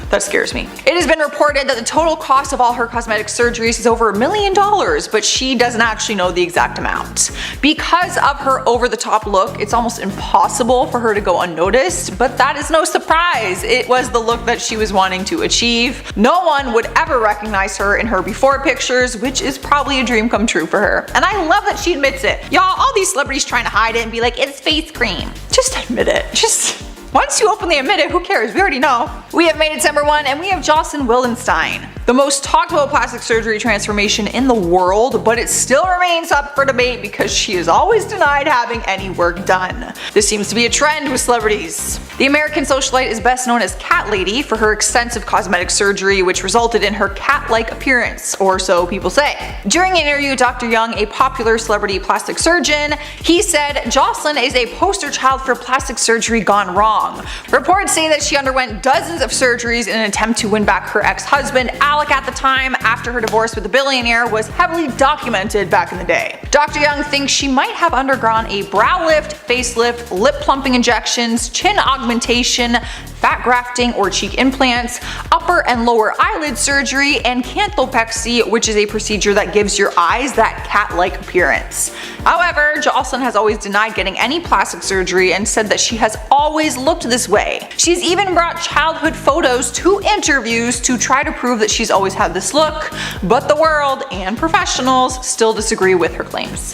Speaker 2: That scares me. It has been reported that the total cost of all her cosmetic surgeries is over $1 million, but she doesn't actually know the exact amount. Because of her over-the-top look, it's almost impossible for her to go unnoticed, but that is no surprise. It was the look that she was wanting to achieve. No one would ever recognize her in her before pictures, which is probably a dream come true for her. And I love that she admits it. Y'all, all these celebrities trying to hide it and be like, it's face cream. Just admit it. Once you openly admit it, who cares? We already know. We have made it to number 1, and we have Joselyn Wildenstein. The most talked about plastic surgery transformation in the world, but it still remains up for debate because she is always denied having any work done. This seems to be a trend with celebrities. The American socialite is best known as Cat Lady for her extensive cosmetic surgery, which resulted in her cat-like appearance, or so people say. During an interview with Dr. Young, a popular celebrity plastic surgeon, he said, Joselyn is a poster child for plastic surgery gone wrong. Reports say that she underwent dozens of surgeries in an attempt to win back her ex-husband, Alec, at the time after her divorce with the billionaire was heavily documented back in the day. Dr. Young thinks she might have undergone a brow lift, facelift, lip plumping injections, chin augmentation, fat grafting or cheek implants, upper and lower eyelid surgery, and canthopexy, which is a procedure that gives your eyes that cat-like appearance. However, Joselyn has always denied getting any plastic surgery and said that she has always looked this way. She's even brought childhood photos to interviews to try to prove that she's always had this look, but the world and professionals still disagree with her claims.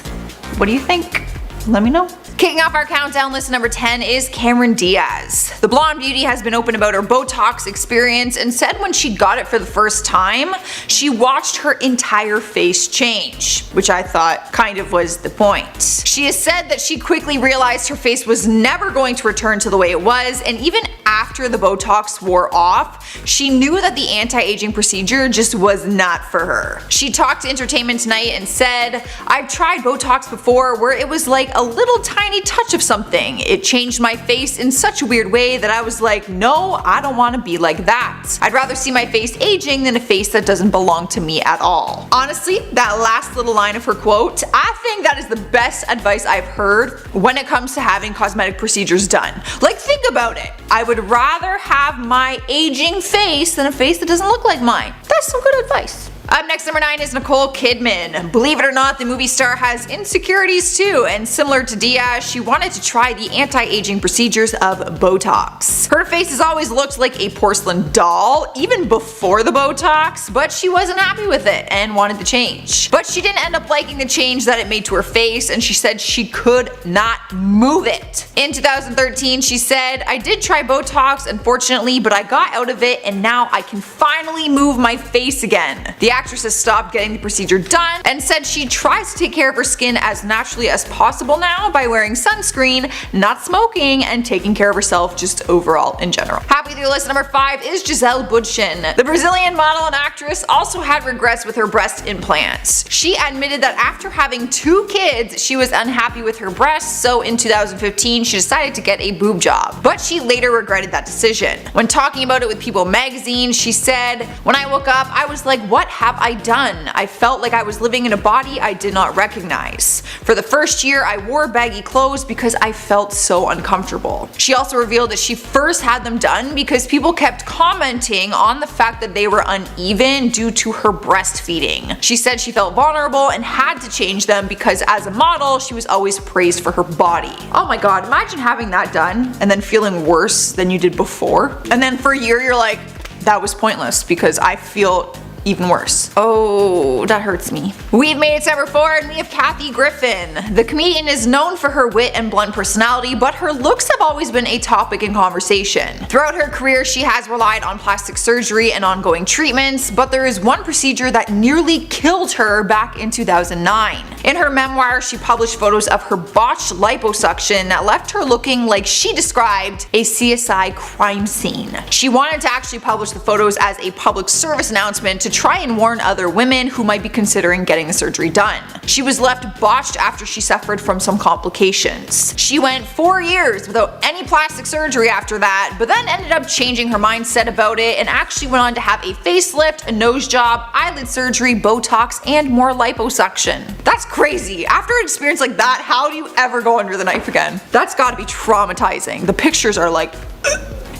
Speaker 2: What do you think? Let me know. Kicking off our countdown list, number 10 is Cameron Diaz. The blonde beauty has been open about her Botox experience and said when she got it for the first time, she watched her entire face change, which I thought kind of was the point. She has said that she quickly realized her face was never going to return to the way it was, and even after the Botox wore off, she knew that the anti-aging procedure just was not for her. She talked to Entertainment Tonight and said, I've tried Botox before where it was like a little tiny touch of something. It changed my face in such a weird way that I was like, no, I don't want to be like that. I'd rather see my face aging than a face that doesn't belong to me at all. Honestly, that last little line of her quote, I think that is the best advice I've heard when it comes to having cosmetic procedures done. Like, think about it. I would rather have my aging face than a face that doesn't look like mine. That's some good advice. Up next, number 9 is Nicole Kidman. Believe it or not, the movie star has insecurities too, and similar to Diaz, she wanted to try the anti-aging procedures of Botox. Her face has always looked like a porcelain doll, even before the Botox, but she wasn't happy with it and wanted to change. But she didn't end up liking the change that it made to her face, and she said she could not move it. In 2013, she said, I did try Botox, unfortunately, but I got out of it, and now I can finally move my face again. The actress has stopped getting the procedure done and said she tries to take care of her skin as naturally as possible now by wearing sunscreen, not smoking, and taking care of herself just overall in general. Happy with your list. Number 5 is Gisele Bündchen. The Brazilian model and actress also had regrets with her breast implants. She admitted that after having 2 kids, she was unhappy with her breasts, so in 2015 she decided to get a boob job. But she later regretted that decision. When talking about it with People magazine, she said, when I woke up, I was like, what have I done? I felt like I was living in a body I did not recognize. For the first year, I wore baggy clothes because I felt so uncomfortable. She also revealed that she first had them done because people kept commenting on the fact that they were uneven due to her breastfeeding. She said she felt vulnerable and had to change them because as a model, she was always praised for her body. Oh my god, imagine having that done and then feeling worse than you did before. And then for a year, you're like, that was pointless because I feel even worse. Oh, that hurts me. We've made it to number 4 and we have Kathy Griffin. The comedian is known for her wit and blunt personality, but her looks have always been a topic in conversation. Throughout her career, she has relied on plastic surgery and ongoing treatments, but there is one procedure that nearly killed her back in 2009. In her memoir, she published photos of her botched liposuction that left her looking like she described a CSI crime scene. She wanted to actually publish the photos as a public service announcement to try and warn other women who might be considering getting the surgery done. She was left botched after she suffered from some complications. She went 4 years without any plastic surgery after that, but then ended up changing her mindset about it and actually went on to have a facelift, a nose job, eyelid surgery, Botox, and more liposuction. That's crazy. After an experience like that, how do you ever go under the knife again? That's gotta be traumatizing. The pictures are like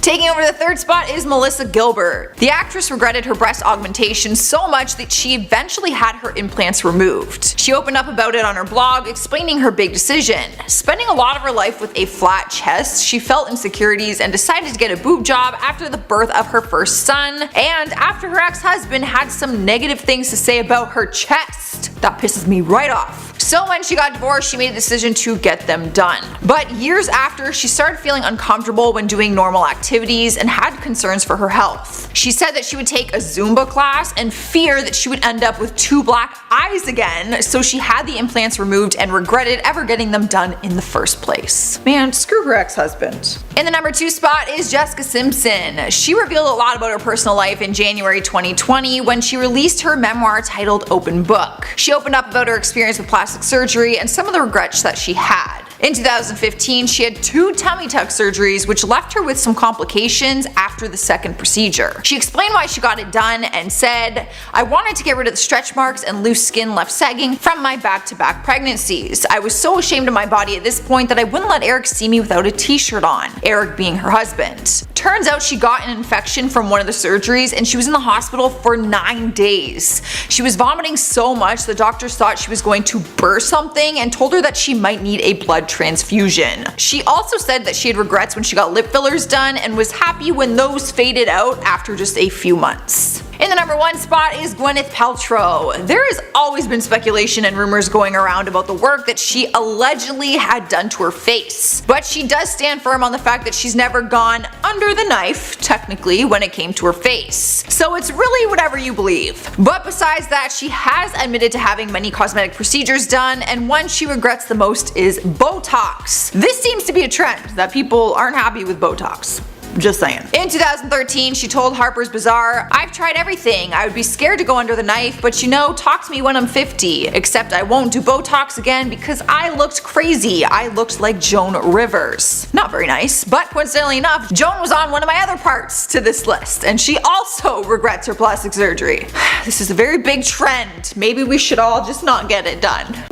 Speaker 2: Taking over the third spot is Melissa Gilbert. The actress regretted her breast augmentation so much that she eventually had her implants removed. She opened up about it on her blog, explaining her big decision. Spending a lot of her life with a flat chest, she felt insecurities and decided to get a boob job after the birth of her first son, and after her ex-husband had some negative things to say about her chest. That pisses me right off. So when she got divorced, she made a decision to get them done. But years after, she started feeling uncomfortable when doing normal activities and had concerns for her health. She said that she would take a Zumba class and fear that she would end up with 2 black eyes again, so she had the implants removed and regretted ever getting them done in the first place. Man, screw her ex-husband. In the number 2 spot is Jessica Simpson. She revealed a lot about her personal life in January 2020 when she released her memoir titled Open Book. She opened up about her experience with plastic surgery and some of the regrets that she had. In 2015, she had 2 tummy tuck surgeries which left her with some complications after the second procedure. She explained why she got it done and said, "I wanted to get rid of the stretch marks and loose skin left sagging from my back-to-back pregnancies. I was so ashamed of my body at this point that I wouldn't let Eric see me without a t-shirt on," Eric being her husband. Turns out she got an infection from one of the surgeries and she was in the hospital for 9 days. She was vomiting so much the doctors thought she was going to burst something and told her that she might need a blood transfusion. She also said that she had regrets when she got lip fillers done and was happy when those faded out after just a few months. In the number 1 spot is Gwyneth Paltrow. There has always been speculation and rumors going around about the work that she allegedly had done to her face. But she does stand firm on the fact that she's never gone under the knife, technically, when it came to her face. So it's really whatever you believe. But besides that, she has admitted to having many cosmetic procedures done, and one she regrets the most is Botox. This seems to be a trend, that people aren't happy with Botox. Just saying. In 2013, she told Harper's Bazaar, "I've tried everything. I would be scared to go under the knife, but you know, talk to me when I'm 50. Except I won't do Botox again because I looked crazy. I looked like Joan Rivers." Not very nice, but coincidentally enough, Joan was on one of my other parts to this list, and she also regrets her plastic surgery. This is a very big trend. Maybe we should all just not get it done.